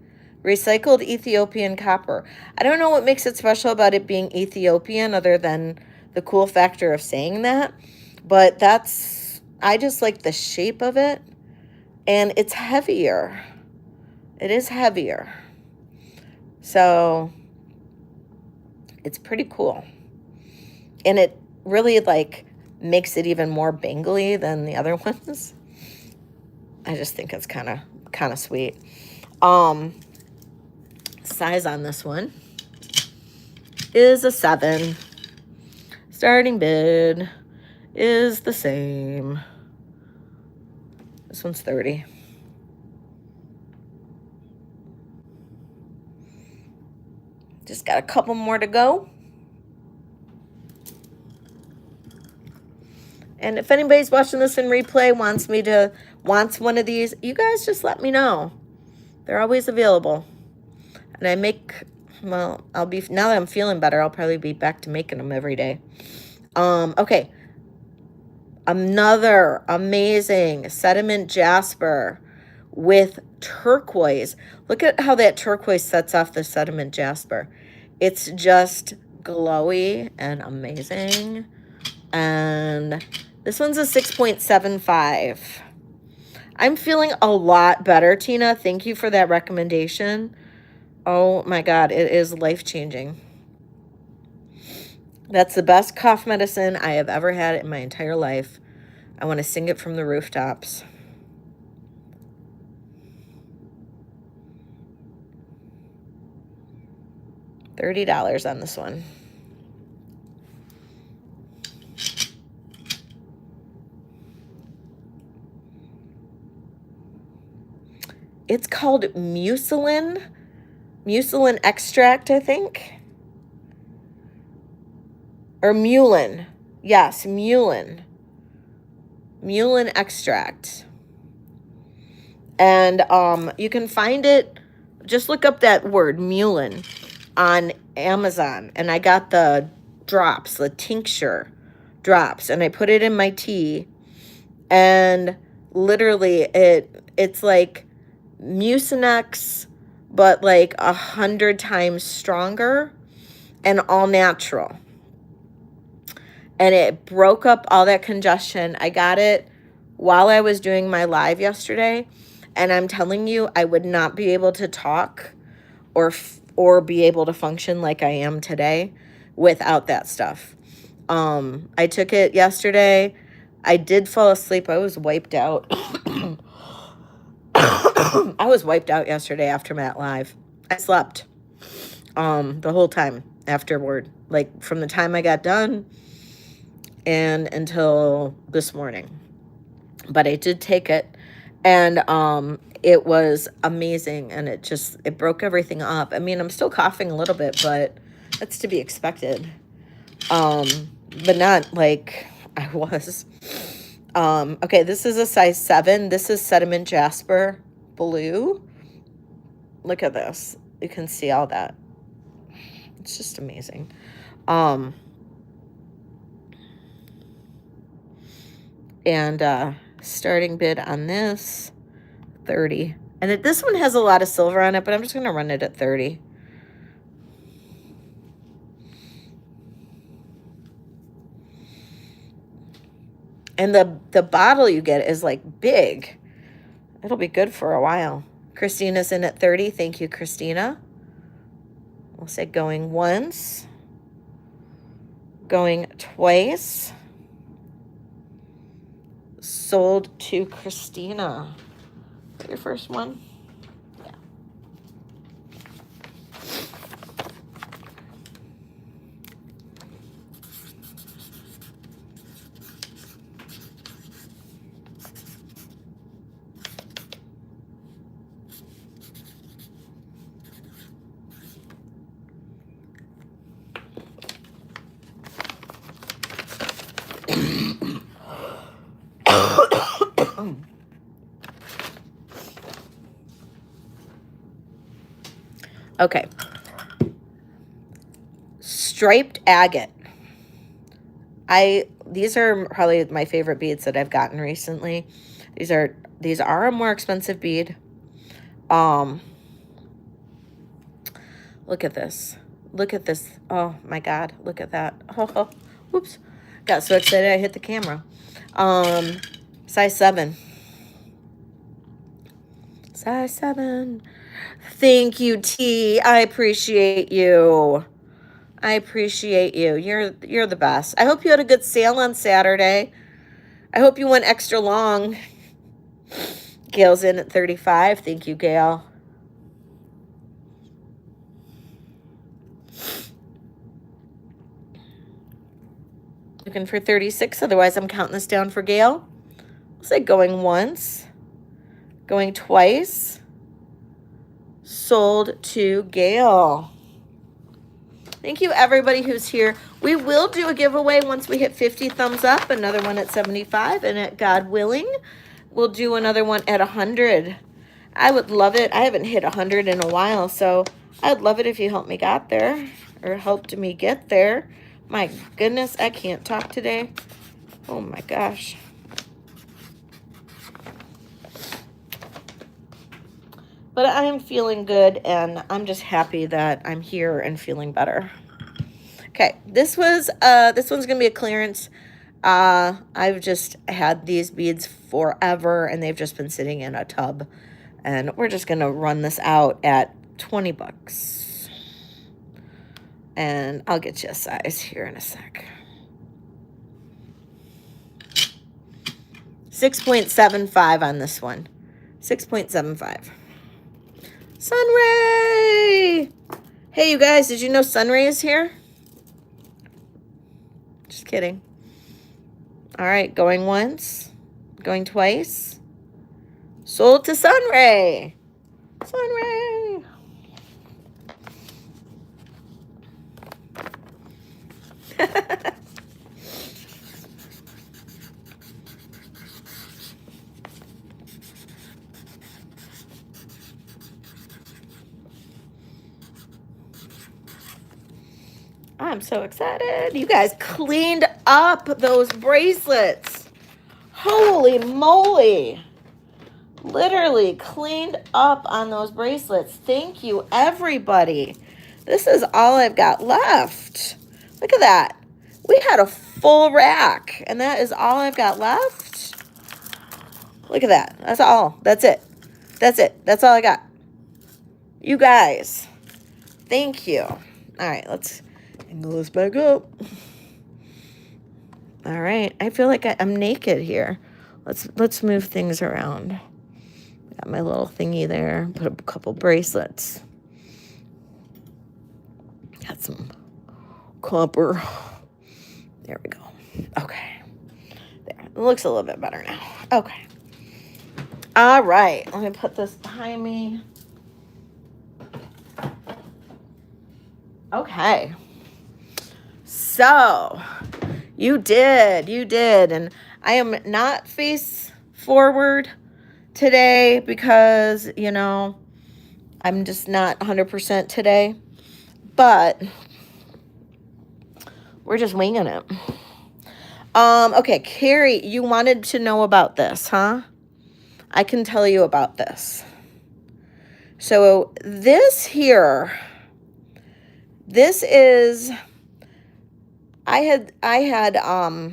Speaker 1: Recycled Ethiopian copper. I don't know what makes it special about it being Ethiopian other than the cool factor of saying that, but I just like the shape of it, and it's heavier. It is heavier. So it's pretty cool. And it really like makes it even more bangly than the other ones. I just think it's kind of sweet. Size on this one is a 7. Starting bid is the same. This one's 30. Just got a couple more to go. And if anybody's watching this in replay, wants one of these, you guys just let me know. They're always available. And I make Well, now that I'm feeling better, I'll probably be back to making them every day. Okay. Another amazing sediment jasper with turquoise. Look at how that turquoise sets off the sediment jasper. It's just glowy and amazing. And this one's a 6.75. I'm feeling a lot better, Tina. Thank you for that recommendation. Oh my God, it is life-changing. That's the best cough medicine I have ever had in my entire life. I want to sing it from the rooftops. $30 on this one. It's called mucilin extract, I think. Or mulin. Yes, mulin. Mulin extract. And you can find it, just look up that word, mulin, on Amazon. And I got the drops, the tincture drops, and I put it in my tea. And literally it's like Mucinex, but like 100 times stronger and all natural. And it broke up all that congestion. I got it while I was doing my live yesterday. And I'm telling you, I would not be able to talk or be able to function like I am today without that stuff. I took it yesterday. I did fall asleep. I was wiped out. I was wiped out yesterday after Matt Live. I slept the whole time afterward, like from the time I got done and until this morning. But I did take it, and it was amazing, and it broke everything up. I mean, I'm still coughing a little bit, but that's to be expected. But not like I was. Okay, this is a size 7. This is Sediment Jasper Blue. Look at this. You can see all that. It's just amazing. And starting bid on this, 30. And this one has a lot of silver on it, but I'm just going to run it at 30. And the bottle you get is like big. It'll be good for a while. Christina's in at 30. Thank you, Christina. We'll say going once. Going twice. Sold to Christina. Is that your first one? Yeah. Okay. Striped agate. These are probably my favorite beads that I've gotten recently. These are a more expensive bead. Look at this. Look at this. Oh my God. Look at that. Oh, whoops. Got so excited I hit the camera. Size 7. Size 7. Thank you, T. I appreciate you. I appreciate you. You're the best. I hope you had a good sale on Saturday. I hope you went extra long. Gail's in at 35. Thank you, Gail. Looking for 36. Otherwise, I'm counting this down for Gail. Looks like going once. Going twice. Sold to Gail. Thank you, everybody who's here. We will do a giveaway once we hit 50 thumbs up, another one at 75, and at God willing, we'll do another one at 100. I would love it. I haven't hit 100 in a while, so I'd love it if you helped me get there, or helped me get there. My goodness, I can't talk today. Oh my gosh. But I am feeling good, and I'm just happy that I'm here and feeling better. Okay, this one's gonna be a clearance. I've just had these beads forever, and they've just been sitting in a tub, and we're just gonna run this out at 20 bucks. And I'll get you a size here in a sec. 6.75 on this one. 6.75. Sunray! Hey, you guys, did you know Sunray is here? Just kidding. All right, going once, going twice. Sold to Sunray. Sunray. I'm so excited. You guys cleaned up those bracelets. Holy moly. Literally cleaned up on those bracelets. Thank you, everybody. This is all I've got left. Look at that. We had a full rack, and that is all I've got left. Look at that. That's all. That's it. That's it. That's all I got. You guys, thank you. All right, let's angle this back up. All right, I feel like I'm naked here. Let's move things around. Got my little thingy there. Put a couple bracelets. Got some copper. There we go. Okay. There. It looks a little bit better now. Okay. All right. Let me put this behind me. Okay. So, you did. And I am not face forward today because, I'm just not 100% today. But we're just winging it. Okay, Carrie, you wanted to know about this, huh? I can tell you about this. So this here, this is, I had here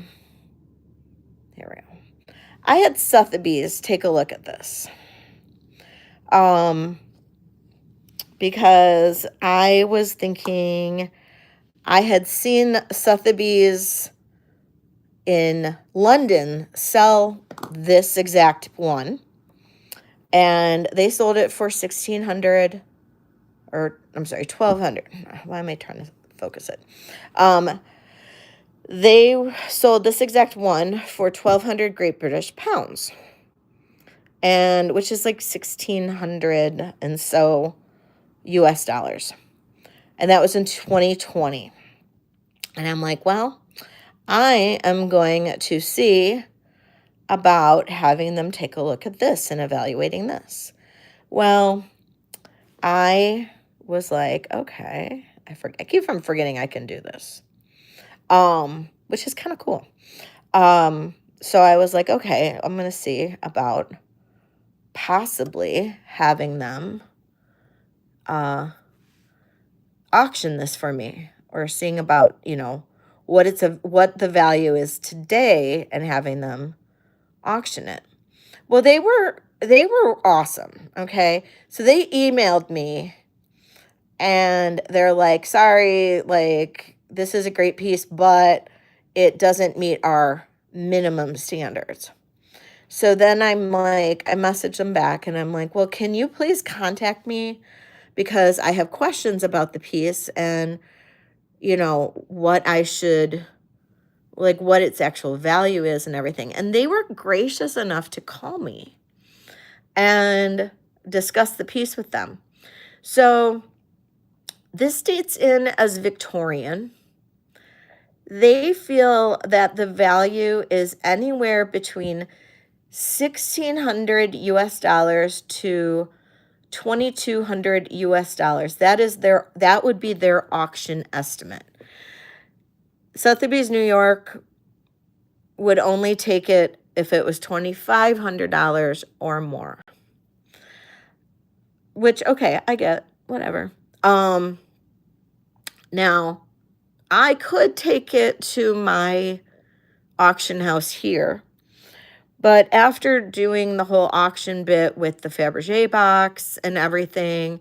Speaker 1: we go. I had Sotheby's take a look at this. Because I was thinking, I had seen Sotheby's in London sell this exact one, and they sold it for $1,600, or I'm sorry, $1,200. Why am I trying to focus it? They sold this exact one for 1,200 Great British pounds, and which is like 1,600 and so US dollars. And that was in 2020. And I'm like, well, I am going to see about having them take a look at this and evaluating this. Well, I was like, okay, I keep from forgetting I can do this, which is kind of cool. So I was like, okay, I'm going to see about possibly having them auction this for me, or seeing about, what the value is today and having them auction it. Well, they were awesome. Okay. So they emailed me and they're like, sorry, like, this is a great piece, but it doesn't meet our minimum standards. So then I'm like, I messaged them back and I'm like, well, can you please contact me? Because I have questions about the piece and, what I should, like, what its actual value is and everything. And they were gracious enough to call me and discuss the piece with them. So this dates in as Victorian. They feel that the value is anywhere between $1,600 US to $2,200 US. That would be their auction estimate. Sotheby's New York would only take it if it was $2,500 or more. Which, okay, I get, whatever. Now, I could take it to my auction house here, but after doing the whole auction bit with the Fabergé box and everything,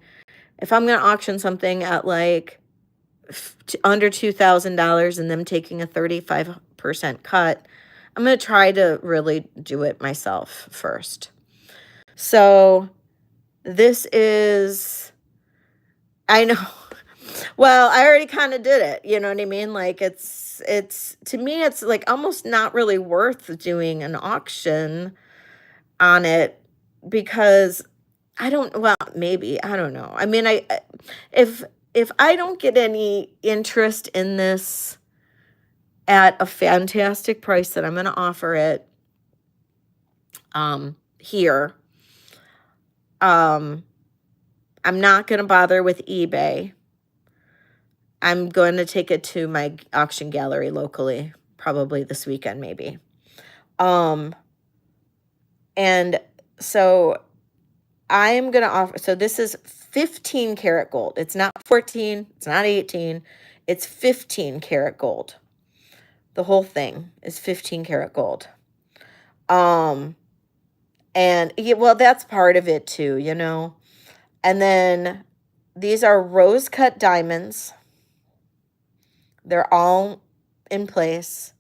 Speaker 1: if I'm going to auction something at like under $2,000 and them taking a 35% cut, I'm going to try to really do it myself first. So this is, I know, well, I already kind of did it. You know what I mean? Like it's, to me, it's like almost not really worth doing an auction on it because well, maybe, I don't know. I mean, if I don't get any interest in this at a fantastic price that I'm going to offer it here, I'm not going to bother with eBay. I'm going to take it to my auction gallery locally, probably this weekend, maybe. And so I'm going to offer, so this is 15 karat gold. It's not 14, it's not 18, it's 15 karat gold. The whole thing is 15 karat gold. And yeah, well, that's part of it too, you know. And then these are rose cut diamonds. They're all in place.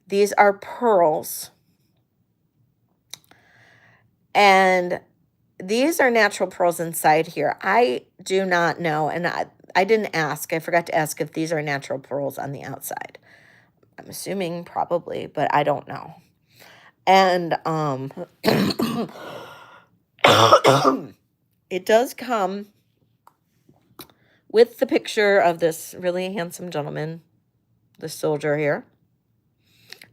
Speaker 1: These are pearls. And these are natural pearls inside here. I do not know. And I didn't ask. I forgot to ask if these are natural pearls on the outside. I'm assuming probably, but I don't know. And it does come with the picture of this really handsome gentleman, the soldier here.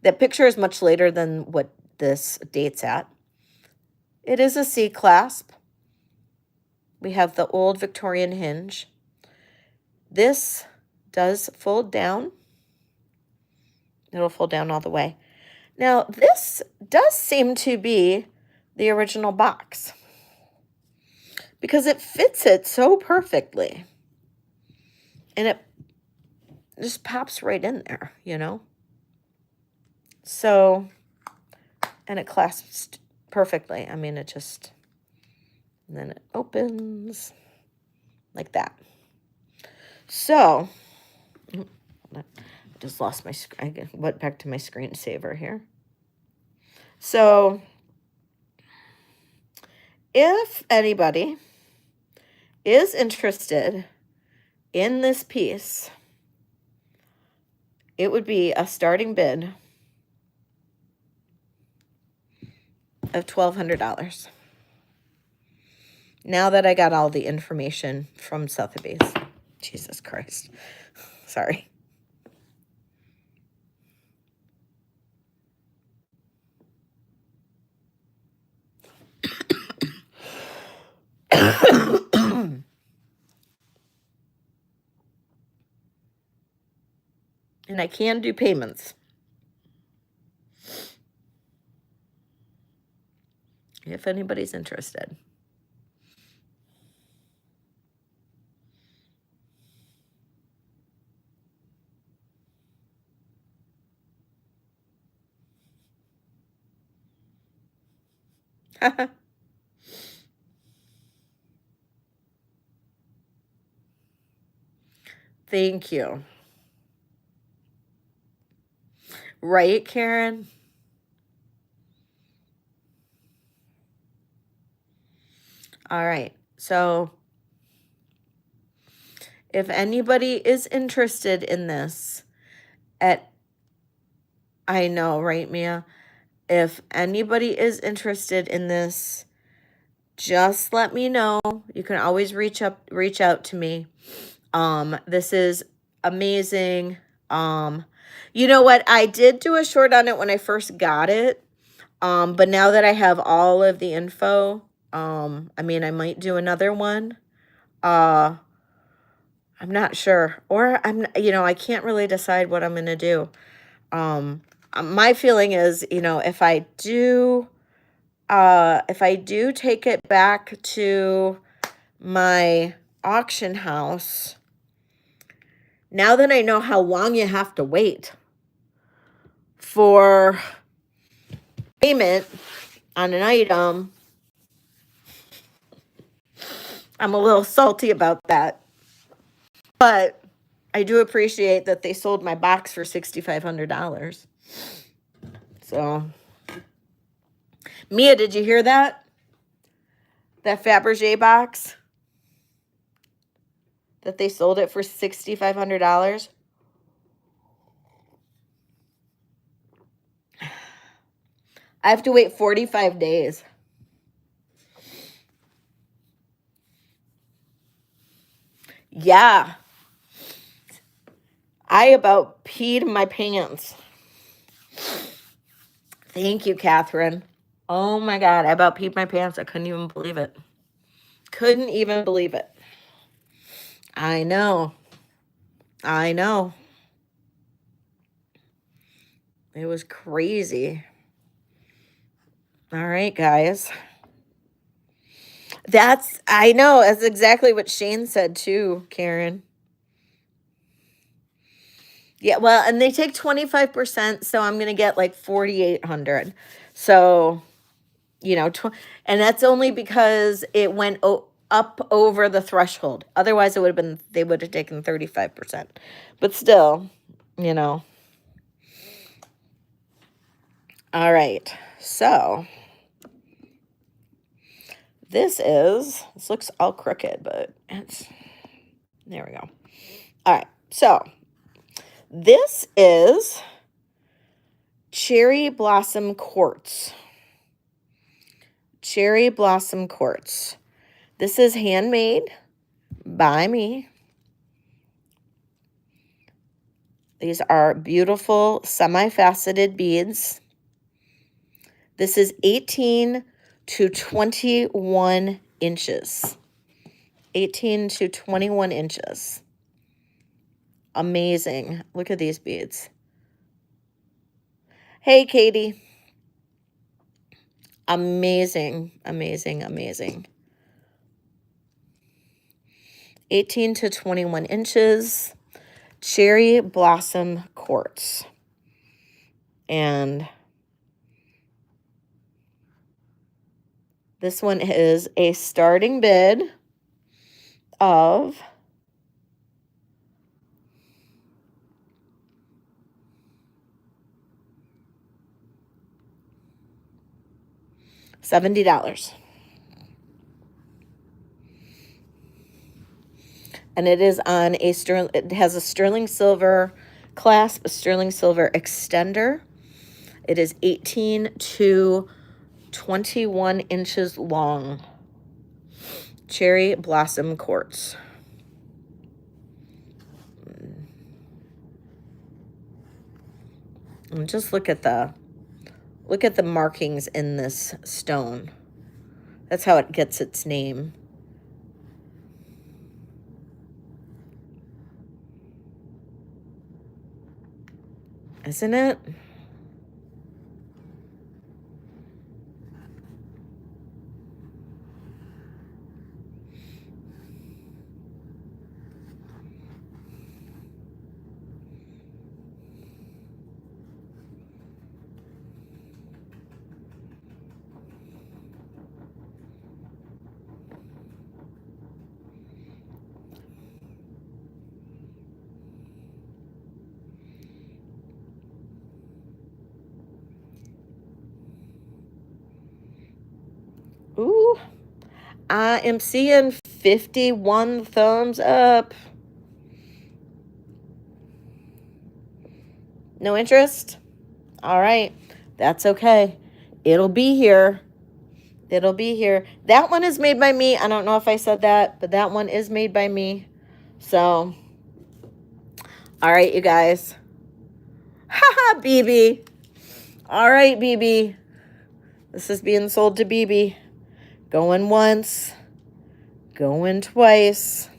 Speaker 1: That picture is much later than what this dates at. It is a C clasp. We have the old Victorian hinge. This does fold down. It'll fold down all the way. Now, this does seem to be the original box because it fits it so perfectly. And it just pops right in there, you know? So, and it clasps perfectly. I mean, it just, and then it opens like that. So, I just lost my screen. I went back to my screensaver here. So, if anybody is interested in this piece, it would be a starting bid of $1,200. Now that I got all the information from Sotheby's. Jesus Christ. Sorry. And I can do payments. If anybody's interested. Thank you. Right, Karen? All right. So if anybody is interested in this I know, right, Mia? If anybody is interested in this, just let me know. You can always reach out to me. This is amazing. You know what? I did do a short on it when I first got it. But now that I have all of the info, I mean, I might do another one. I'm not sure. Or I can't really decide what I'm going to do. My feeling is, if I do take it back to my auction house, now that I know how long you have to wait for payment on an item, I'm a little salty about that. But I do appreciate that they sold my box for $6,500. So, Mia, did you hear that? That Fabergé box? That they sold it for $6,500? I have to wait 45 days. Yeah. I about peed my pants. Thank you, Catherine. Oh my God, I about peed my pants. I couldn't even believe it. Couldn't even believe it. I know. I know. It was crazy. All right, guys. I know. That's exactly what Shane said too, Karen. Yeah, well, and they take 25%, so I'm going to get like 4,800. So, and that's only because it went up over the threshold. Otherwise, they would have taken 35%. But still, All right. So, this looks all crooked, but there we go. All right. So, this is Cherry Blossom Quartz. Cherry Blossom Quartz. This is handmade by me. These are beautiful semi-faceted beads. This is 18 to 21 inches. 18 to 21 inches. Amazing. Look at these beads. Hey, Katie. Amazing, amazing, amazing. 18 to 21 inches. Cherry Blossom Quartz. And this one is a starting bid of $70. And it is on it has a sterling silver clasp, a sterling silver extender. It is 18 to 21 inches long. Cherry Blossom Quartz. And just look at the markings in this stone. That's how it gets its name. Isn't it? Ooh, I am seeing 51 thumbs up. No interest? All right, that's okay. It'll be here. It'll be here. That one is made by me. I don't know if I said that, but that one is made by me. So, all right, you guys. Haha, BB. All right, BB. This is being sold to BB. Going once, going twice.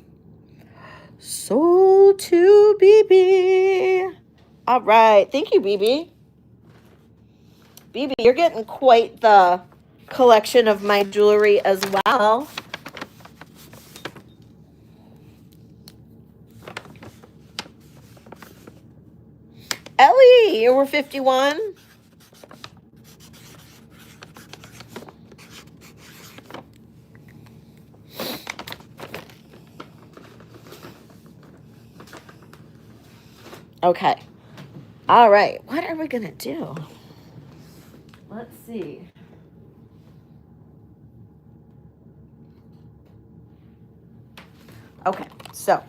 Speaker 1: Sold to BB. All right. Thank you, BB. BB, you're getting quite the collection of my jewelry as well. Ellie, you were 51. Okay. All right. What are we going to do? Let's see. Okay. So,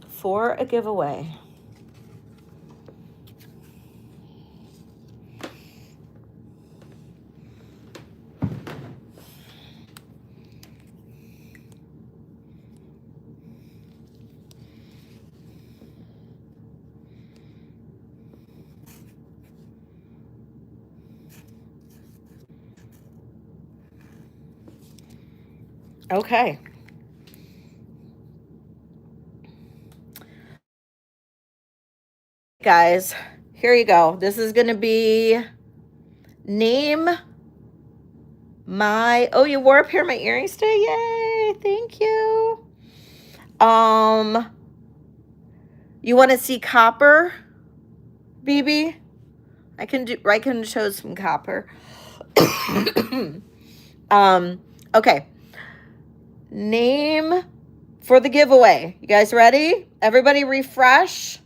Speaker 1: for a giveaway. Okay. Guys, here you go. This is going to be name my, oh, you wore a pair of my earrings today? Yay. Thank you. You want to see copper, BB? I can show some copper. Okay. Name for the giveaway. You guys ready? Everybody refresh.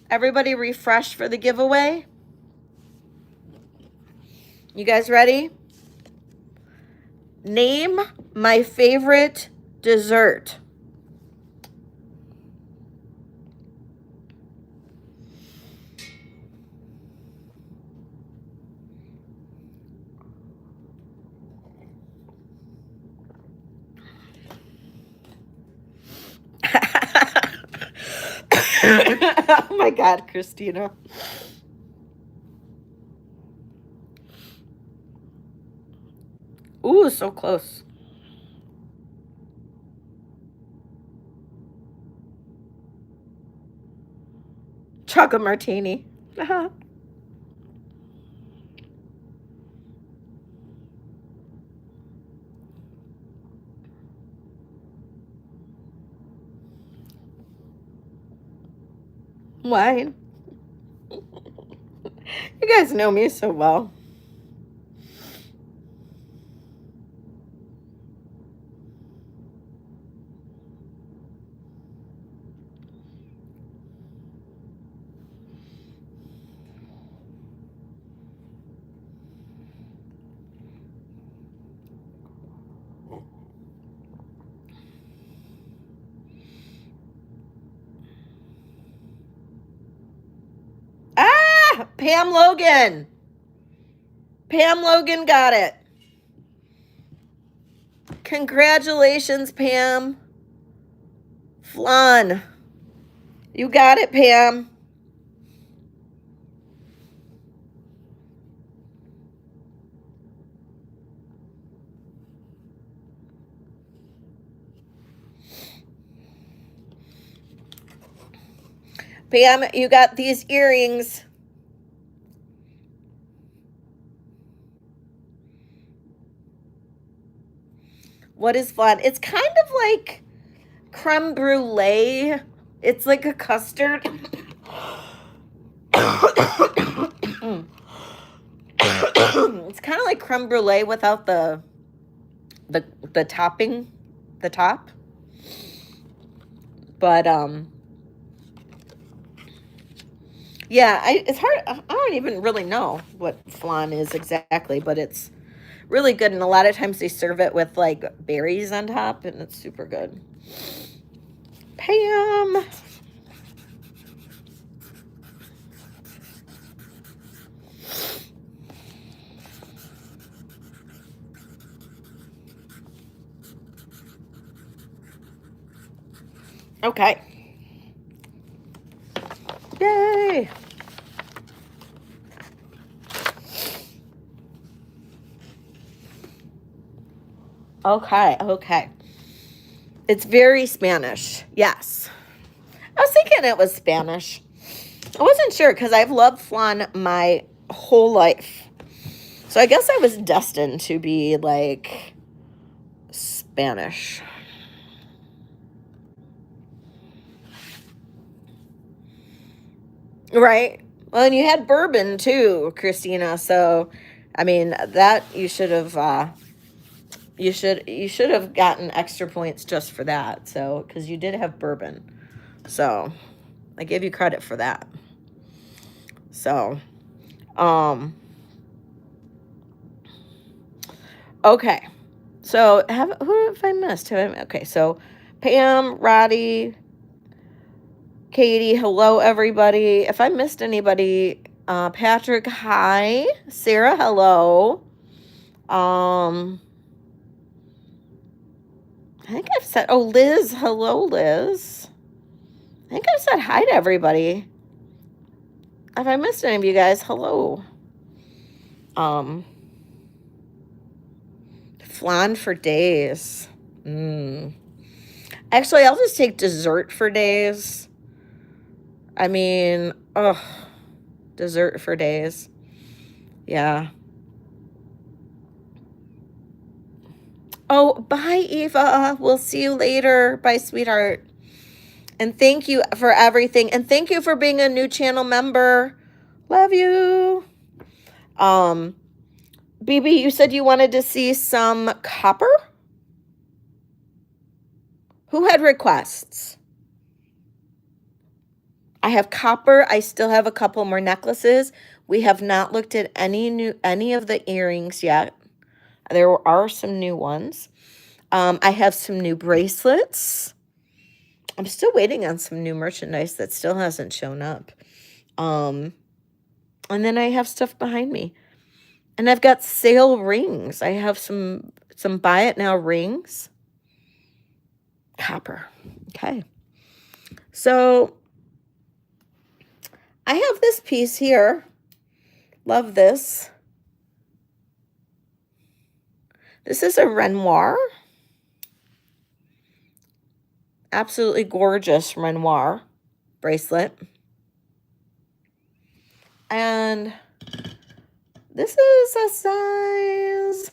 Speaker 1: Everybody refresh for the giveaway. You guys ready? Name my favorite dessert. Oh my God, Christina. Ooh, so close. Chocolate martini. Wine. You guys know me so well. Ah, Pam Logan. Pam Logan got it. Congratulations, Pam. Flan. You got it, Pam. Pam, you got these earrings. What is flan? It's kind of like creme brulee. It's like a custard. It's kind of like creme brulee without the topping, the top. But yeah, it's hard. I don't even really know what flan is exactly, but it's really good. And a lot of times they serve it with like berries on top, and it's super good. Pam. Okay. Yay. Okay, okay. It's very Spanish. Yes. I was thinking it was Spanish. I wasn't sure because I've loved flan my whole life. So I guess I was destined to be like Spanish. Right? Well, and you had bourbon too, Christina. So, I mean, that you should have gotten extra points just for that. So, because you did have bourbon. So, I give you credit for that. So, um okay. So, who have I missed? Okay, so Pam, Roddy, Katie, hello everybody. If I missed anybody, Patrick, hi. Sarah, hello. I think I've said, oh, Liz, hello, Liz. I think I've said hi to everybody. If I missed any of you guys, hello. Flan for days. Actually, I'll just take dessert for days. I mean, dessert for days. Yeah. Oh, bye, Eva. We'll see you later. Bye, sweetheart. And thank you for everything. And thank you for being a new channel member. Love you. BB, you said you wanted to see some copper? Who had requests? I have copper. I still have a couple more necklaces. We have not looked at any of the earrings yet. There are some new ones. I have some new bracelets. I'm still waiting on some new merchandise that still hasn't shown up. And then I have stuff behind me. And I've got sale rings. I have some buy it now rings. Copper. Okay. So I have this piece here. Love this. This is a Renoir. Absolutely gorgeous Renoir bracelet. And this is a size.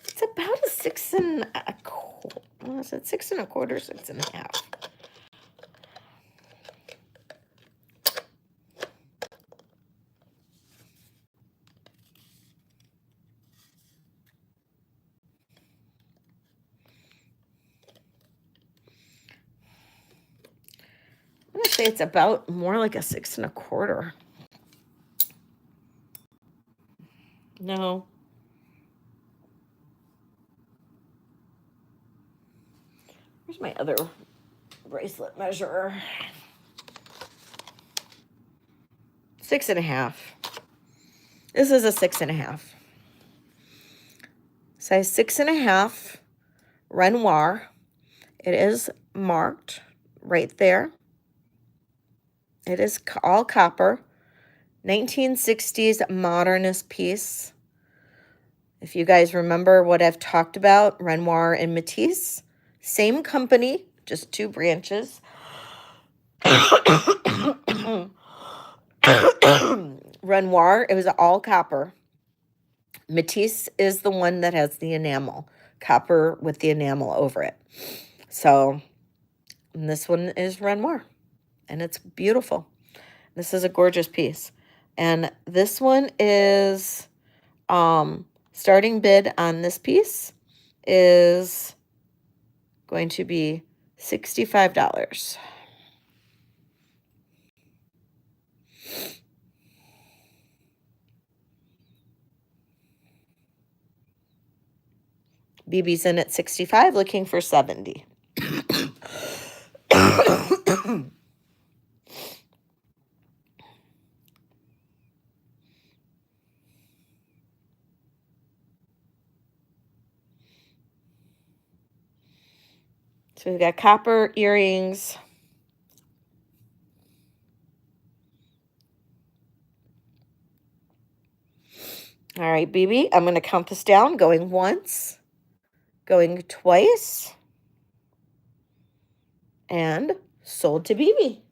Speaker 1: It's about a 6.25. What is it? 6.25, 6.5. I'm going to say it's about more like a 6.25. No. Where's my other bracelet measurer? 6.5. This is a 6.5. Size 6.5 Renoir. It is marked right there. It is all copper. 1960s modernist piece. If you guys remember what I've talked about, Renoir and Matisse, same company, just two branches. Renoir, it was all copper. Matisse is the one that has the enamel, copper with the enamel over it. So this one is Renoir, and it's beautiful. This is a gorgeous piece. And this one is, starting bid on this piece is going to be $65. BB's in at 65, looking for 70. So we've got copper earrings. All right, BB, I'm going to count this down, going once, going twice, and sold to BB.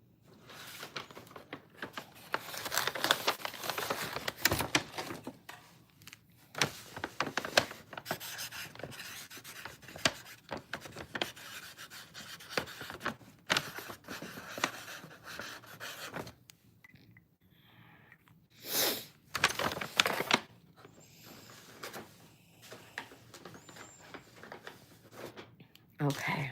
Speaker 1: Okay.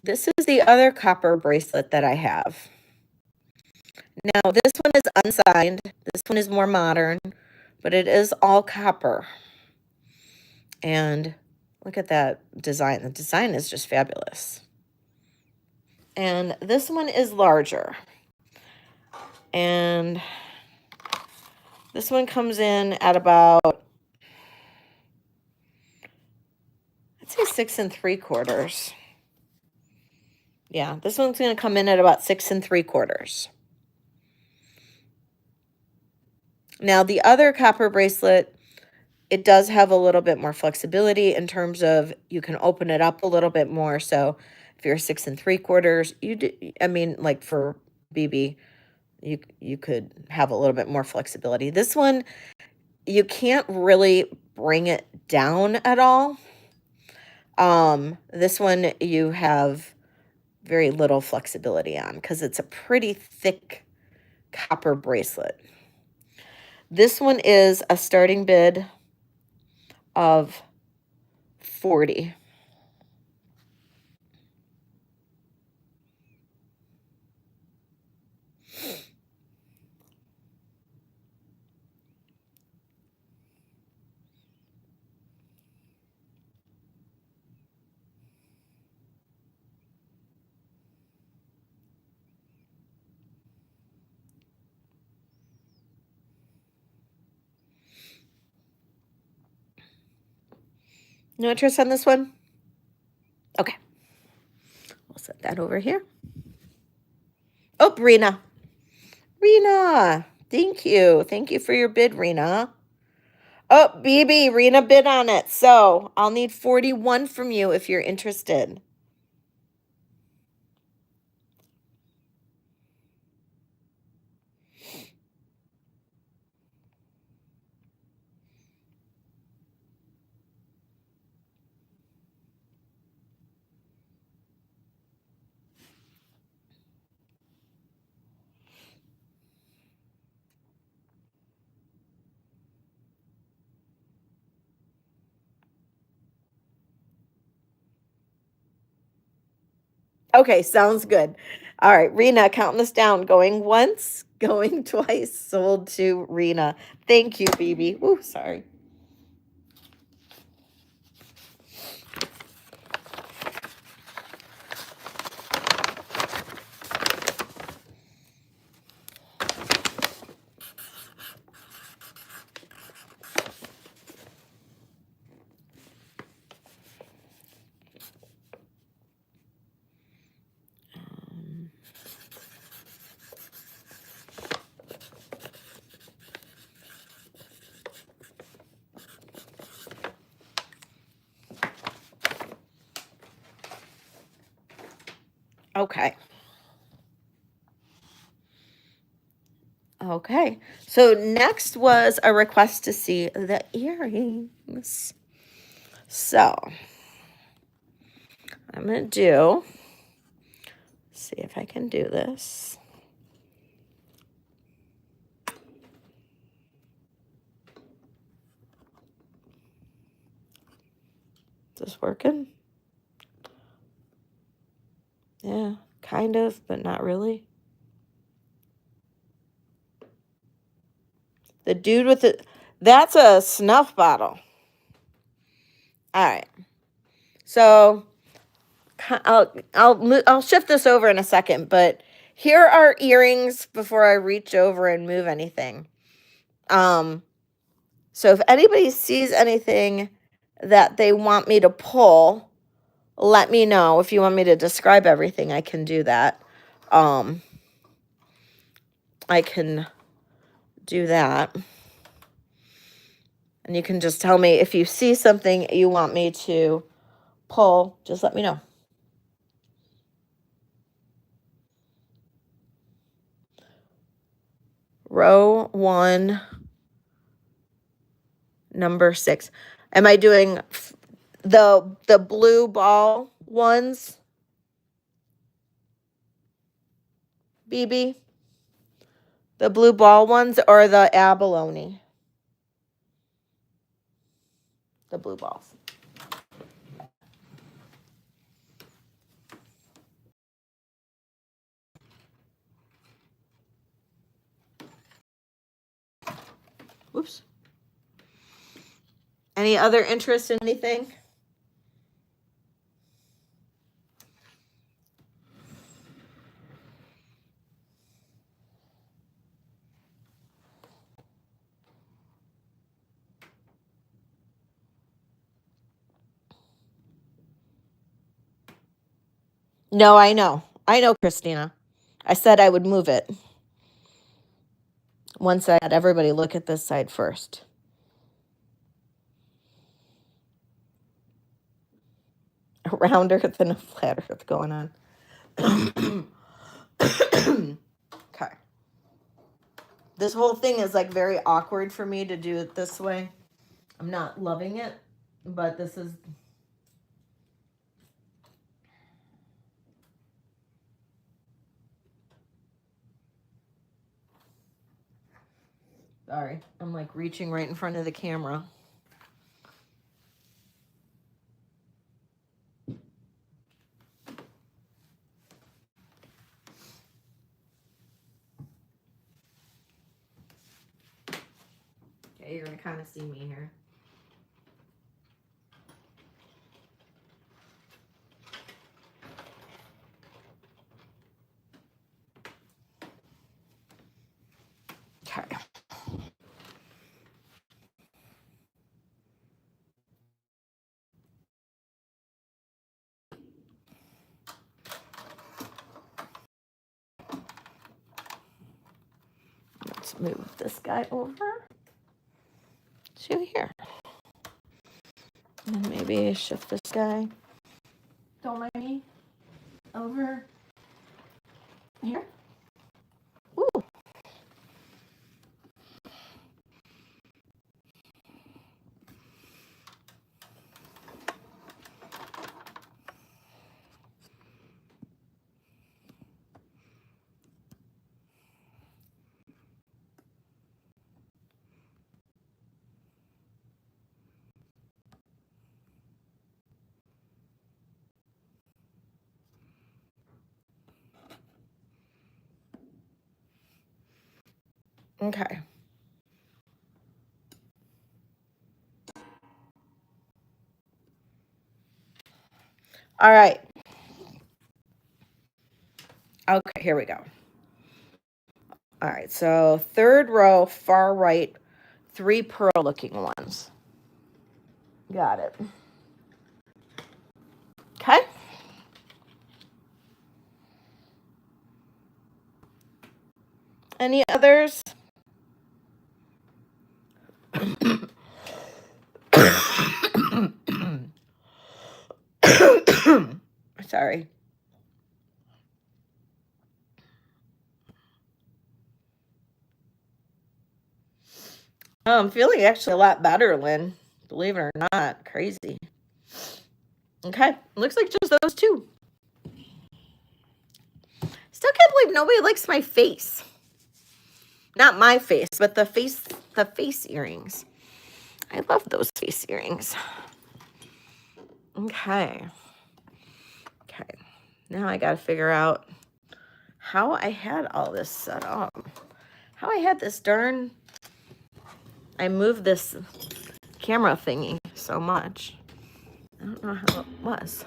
Speaker 1: This is the other copper bracelet that I have. Now, this one is unsigned. This one is more modern, but it is all copper. And look at that design. The design is just fabulous. And this one is larger. And this one comes in at about, I'd say 6 3/4. Yeah, this one's going to come in at about 6 3/4. Now, the other copper bracelet, it does have a little bit more flexibility in terms of you can open it up a little bit more. So if you're 6 3/4, I mean, like for BB, you could have a little bit more flexibility. This one, you can't really bring it down at all. This one you have very little flexibility on because it's a pretty thick copper bracelet. This one is a starting bid of 40. No interest on this one? Okay. We'll set that over here. Oh, Rena. Rena. Thank you. Thank you for your bid, Rena. Oh, BB, Rena bid on it. So I'll need 41 from you if you're interested. Okay, sounds good. All right, Rena, counting this down. Going once, going twice, sold to Rena. Thank you, BB. Ooh, sorry. Okay. Okay. So next was a request to see the earrings. So I'm going to see if I can do this. Is this working? Yeah, kind of, but not really. The dude with the, that's a snuff bottle. All right. So I'll shift this over in a second, but here are earrings before I reach over and move anything. So if anybody sees anything that they want me to pull, let me know. If you want me to describe everything, I can do that. I can do that. And you can just tell me if you see something you want me to pull, just let me know. Row 1, number 6. Am I doing the blue ball ones, BB? The blue ball ones or the abalone? The blue balls. Whoops. Any other interest in anything? No, I know. I know, Christina. I said I would move it once I had everybody look at this side first. A round earth and a flat earth going on. Okay. This whole thing is like very awkward for me to do it this way. I'm not loving it, but this is... Sorry, I'm like reaching right in front of the camera. Okay, you're gonna kind of see me here. Okay. Let's move this guy over to here. And maybe shift this guy, don't mind me, over here. Ooh. Okay. All right. Okay, here we go. All right, so third row, far right, 3 pearl looking ones. Got it. Okay. Any others? Sorry. Oh, I'm feeling actually a lot better, Lynn. Believe it or not. Crazy. Okay. Looks like just those 2. Still can't believe nobody likes my face. Not my face, but the face earrings. I love those face earrings. Okay. Okay. Now I got to figure out how I had all this set up. How I had this darn... I moved this camera thingy so much. I don't know how it was.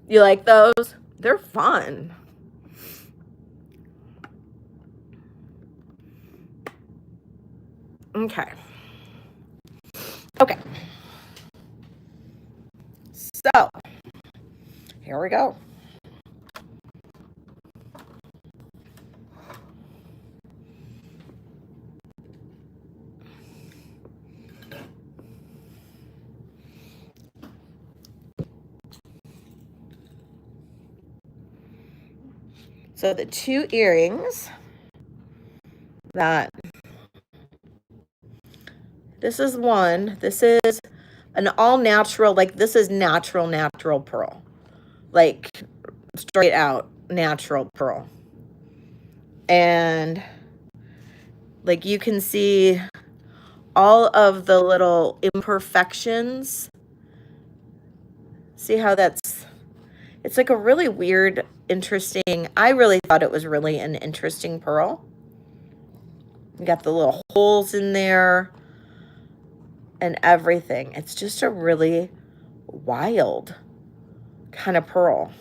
Speaker 1: You like those? They're fun. Okay. Okay. So, here we go. So the two earrings that, this is one, this is an all natural, like this is natural pearl. Like straight out natural pearl. And like you can see all of the little imperfections. See how that's, it's like a really weird, interesting, I really thought it was really an interesting pearl. You got the little holes in there and everything. It's just a really wild kind of pearl.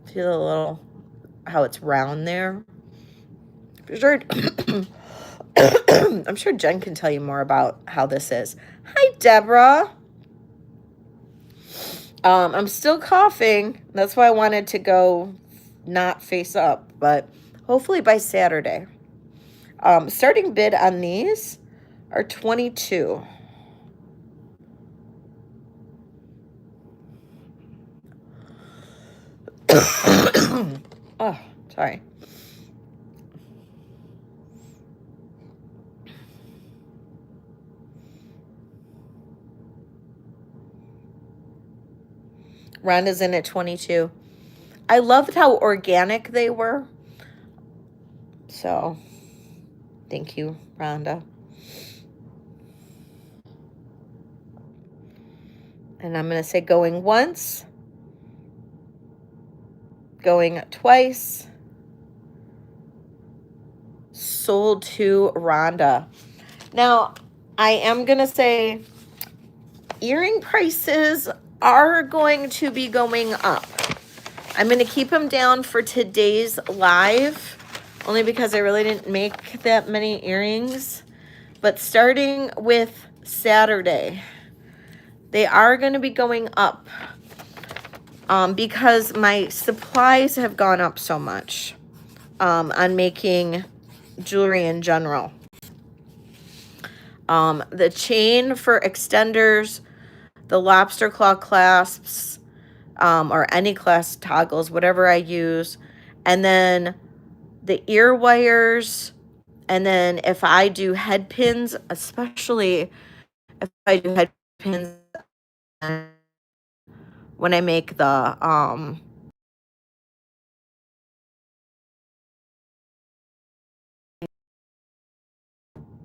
Speaker 1: See the little, how it's round there? Sure. I'm sure Jen can tell you more about how this is. Hi, Deborah. I'm still coughing. That's why I wanted to go not face up, but hopefully by Saturday. Starting bid on these are $22. Oh, sorry. Rhonda's in at 22. I loved how organic they were. So, thank you, Rhonda. And I'm going to say going once, going twice, sold to Rhonda. Now, I am going to say earring prices are going to be going up. I'm going to keep them down for today's live, only because I really didn't make that many earrings. But starting with Saturday, they are going to be going up because my supplies have gone up so much on making jewelry in general. The chain for extenders, the lobster claw clasps, or any clasp toggles, whatever I use, and then the ear wires, and then if I do head pins, especially if I do head pins when I make the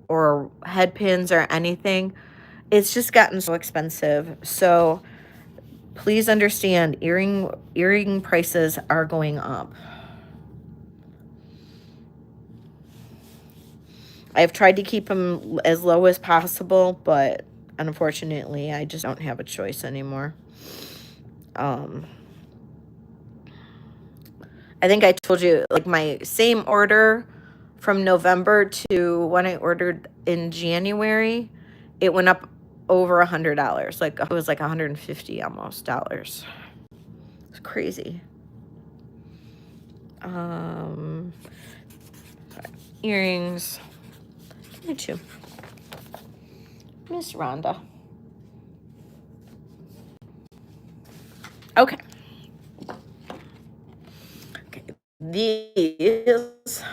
Speaker 1: or head pins or anything, it's just gotten so expensive. So please understand, earring prices are going up. I've tried to keep them as low as possible, but unfortunately, I just don't have a choice anymore. I think I told you, like, my same order from November to when I ordered in January, it went up over $100. Like, it was like 150 almost dollars. It's crazy. Earrings. Me too. Miss Rhonda. Okay. Okay. These.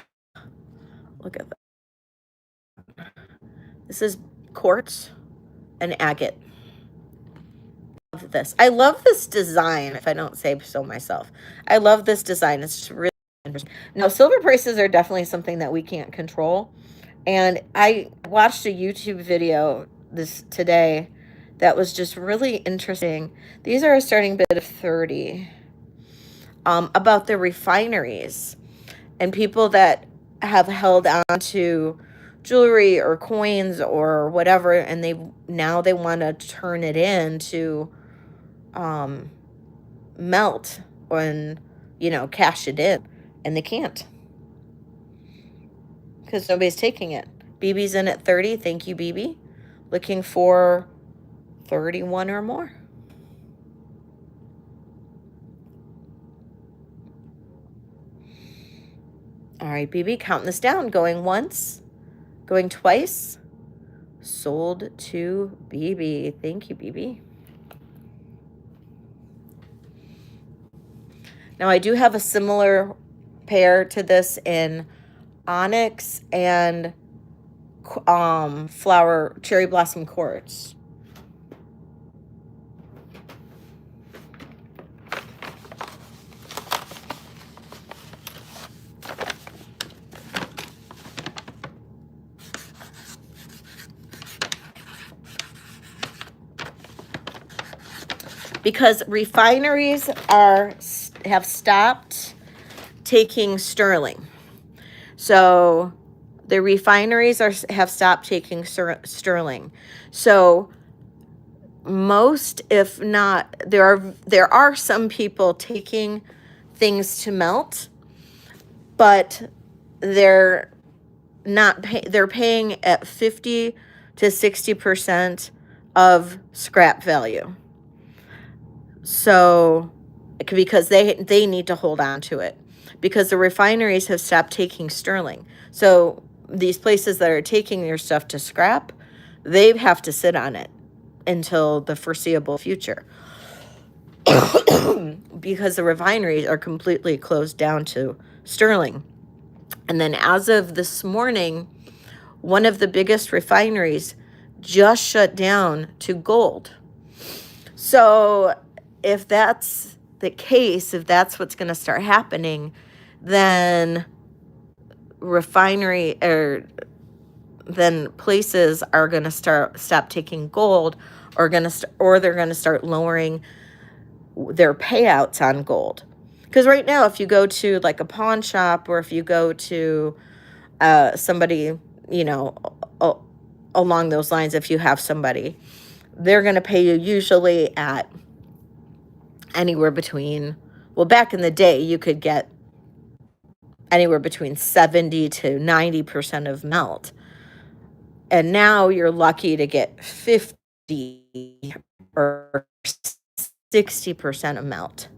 Speaker 1: Look at that. This is quartz and agate. Love this. I love this design, if I don't say so myself. I love this design. It's just really interesting. Now, silver prices are definitely something that we can't control. And I watched a YouTube video today that was just really interesting. These are a starting bid of 30. About the refineries and people that have held on to jewelry or coins or whatever, and they want to turn it into melt and cash it in, and they can't because nobody's taking it. BB's in at 30. Thank you, BB. Looking for 31 or more. All right, BB, counting this down. Going once, going twice. Sold to BB. Thank you, BB. Now, I do have a similar pair to this in onyx and flower cherry blossom quartz. Because refineries have stopped taking sterling. So the refineries have stopped taking sterling. So most, if not, there are some people taking things to melt, but they're not they're paying at 50 to 60% of scrap value. So because they need to hold on to it, because the refineries have stopped taking sterling. So these places that are taking their stuff to scrap, they have to sit on it until the foreseeable future. Because the refineries are completely closed down to sterling. And then as of this morning, one of the biggest refineries just shut down to gold. So if that's the case, if that's what's going to start happening, then then places are going to stop taking gold, or they're going to start lowering their payouts on gold. Because right now, if you go to like a pawn shop, or if you go to somebody, along those lines, if you have somebody, they're going to pay you usually at anywhere between, back in the day, you could get anywhere between 70 to 90% of melt. And now you're lucky to get 50 or 60% of melt.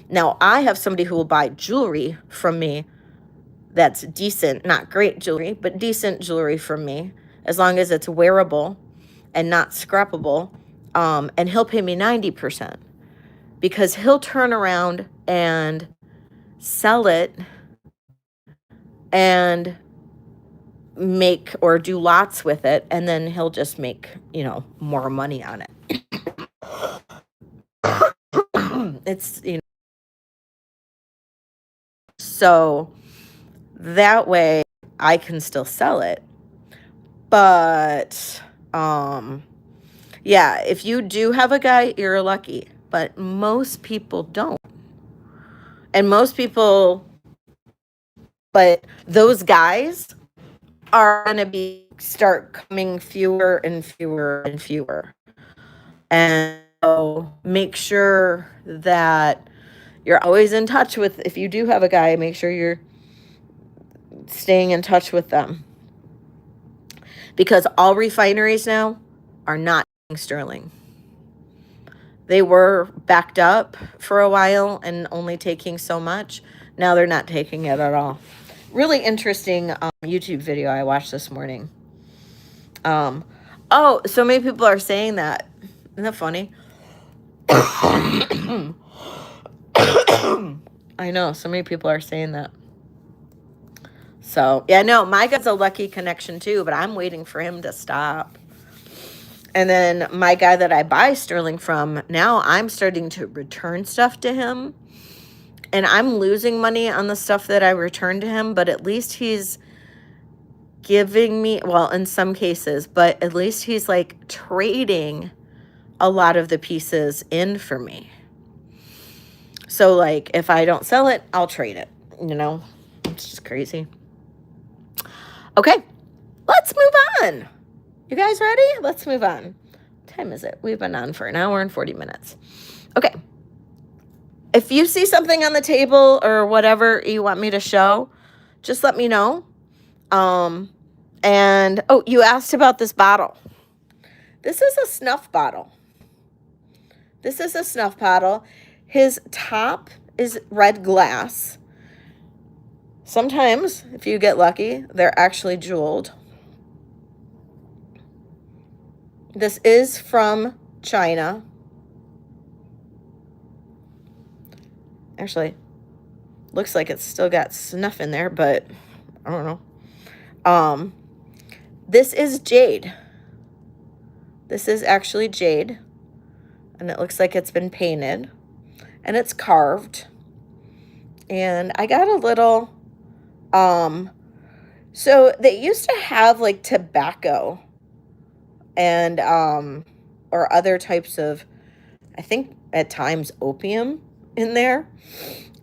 Speaker 1: Now, I have somebody who will buy jewelry from me that's decent, not great jewelry, but decent jewelry from me, as long as it's wearable and not scrappable. And he'll pay me 90%, because he'll turn around and sell it and make or do lots with it, and then he'll just make, more money on it. It's, so that way I can still sell it. But yeah, if you do have a guy, you're lucky, but most people don't. And but those guys are going to start coming fewer and fewer and fewer. And so make sure that you're always in touch with, if you do have a guy, make sure you're staying in touch with them. Because all refineries now are not taking sterling. They were backed up for a while and only taking so much. Now they're not taking it at all. Really interesting YouTube video I watched this morning. Oh, so many people are saying that. Isn't that funny? I know, so many people are saying that. So, yeah, no, my guy's a lucky connection too, but I'm waiting for him to stop. And then my guy that I buy sterling from, now I'm starting to return stuff to him. And I'm losing money on the stuff that I return to him, but at least he's giving me, well, in some cases, but at least he's like trading a lot of the pieces in for me. So like if I don't sell it, I'll trade it, It's just crazy. Okay, let's move on. You guys ready? Let's move on. What time is it? We've been on for an hour and 40 minutes. Okay. If you see something on the table or whatever you want me to show, just let me know. And, oh, you asked about this bottle. This is a snuff bottle. This is a snuff bottle. His top is red glass. Sometimes, if you get lucky, they're actually jeweled. This is from China. Actually, looks like it's still got snuff in there, but I don't know. This is jade. This is actually jade, and it looks like it's been painted, and it's carved. And I got a little, so they used to have like tobacco and, or other types of, I think at times opium in there.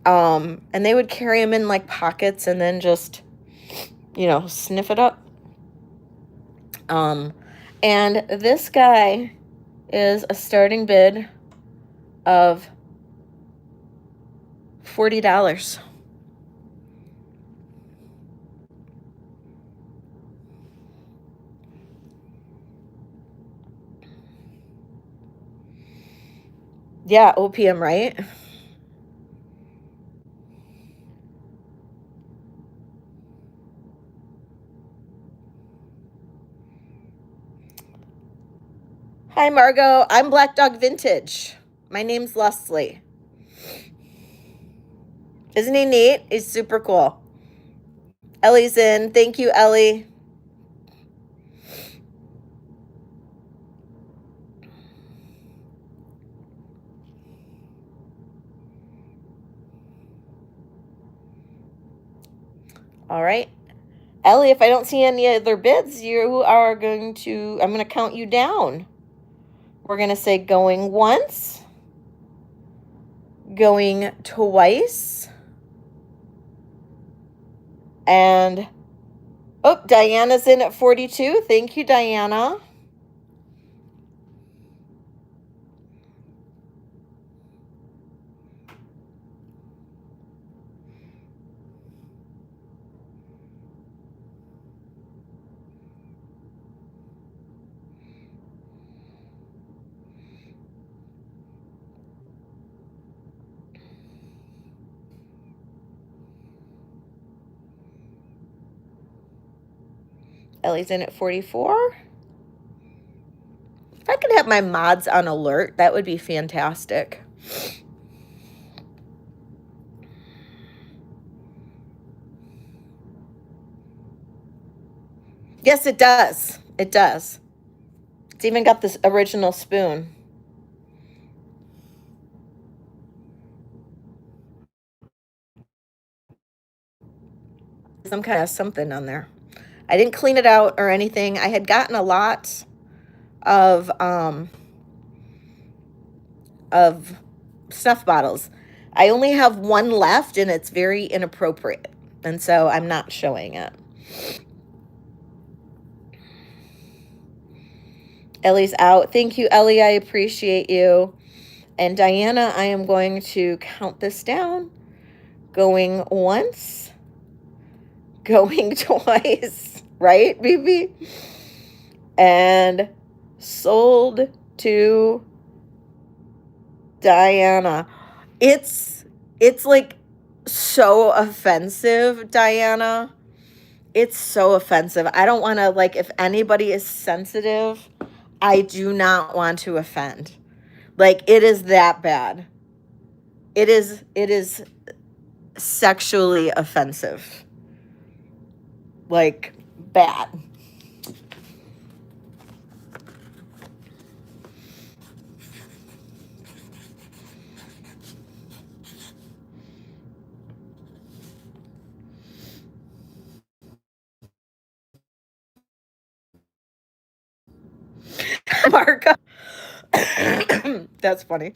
Speaker 1: And they would carry them in like pockets and then just, you know, sniff it up. And this guy is a starting bid of $40. Yeah, opium, right? Hi, Margot. I'm Black Dog Vintage. My name's Leslie. Isn't he neat? He's super cool. Ellie's in. Thank you, Ellie. All right. Ellie, if I don't see any other bids, you are going to, I'm going to count you down. We're going to say going once, going twice, and, oh, Diana's in at 42. Thank you, Diana. Ellie's in at 44. If I could have my mods on alert, that would be fantastic. Yes, it does. It does. It's even got this original spoon. Some kind of something on there. I didn't clean it out or anything. I had gotten a lot of snuff bottles. I only have one left, and it's very inappropriate, and so I'm not showing it. Ellie's out. Thank you, Ellie. I appreciate you. And Diana, I am going to count this down. Going once, going twice, right, baby? And sold to Diana. It's like so offensive, Diana. It's so offensive. I don't want to, like, if anybody is sensitive, I do not want to offend. Like, it is that bad. It is sexually offensive. Like, bad. Marco. That's funny.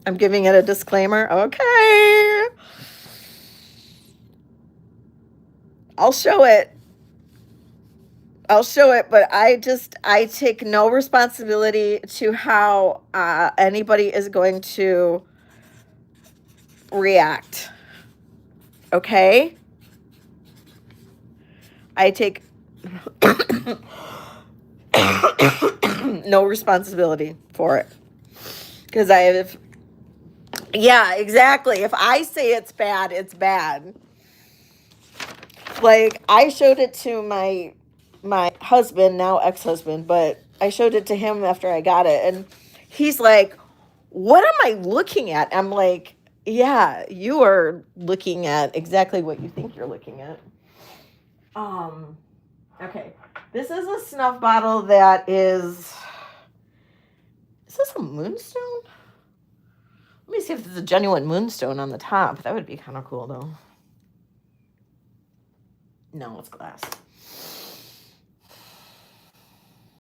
Speaker 1: I'm giving it a disclaimer. Okay. I'll show it. I'll show it, but I take no responsibility to how anybody is going to react. Okay? I take no responsibility for it. Because I have, yeah, exactly. If I say it's bad, it's bad. Like, I showed it to my husband, now ex-husband, but I showed it to him after I got it, and he's like, what am I looking at? I'm like, yeah, you are looking at exactly what you think you're looking at. Okay. This is a snuff bottle that is this a moonstone? Let me see if there's a genuine moonstone on the top. That would be kind of cool, though. No, it's glass.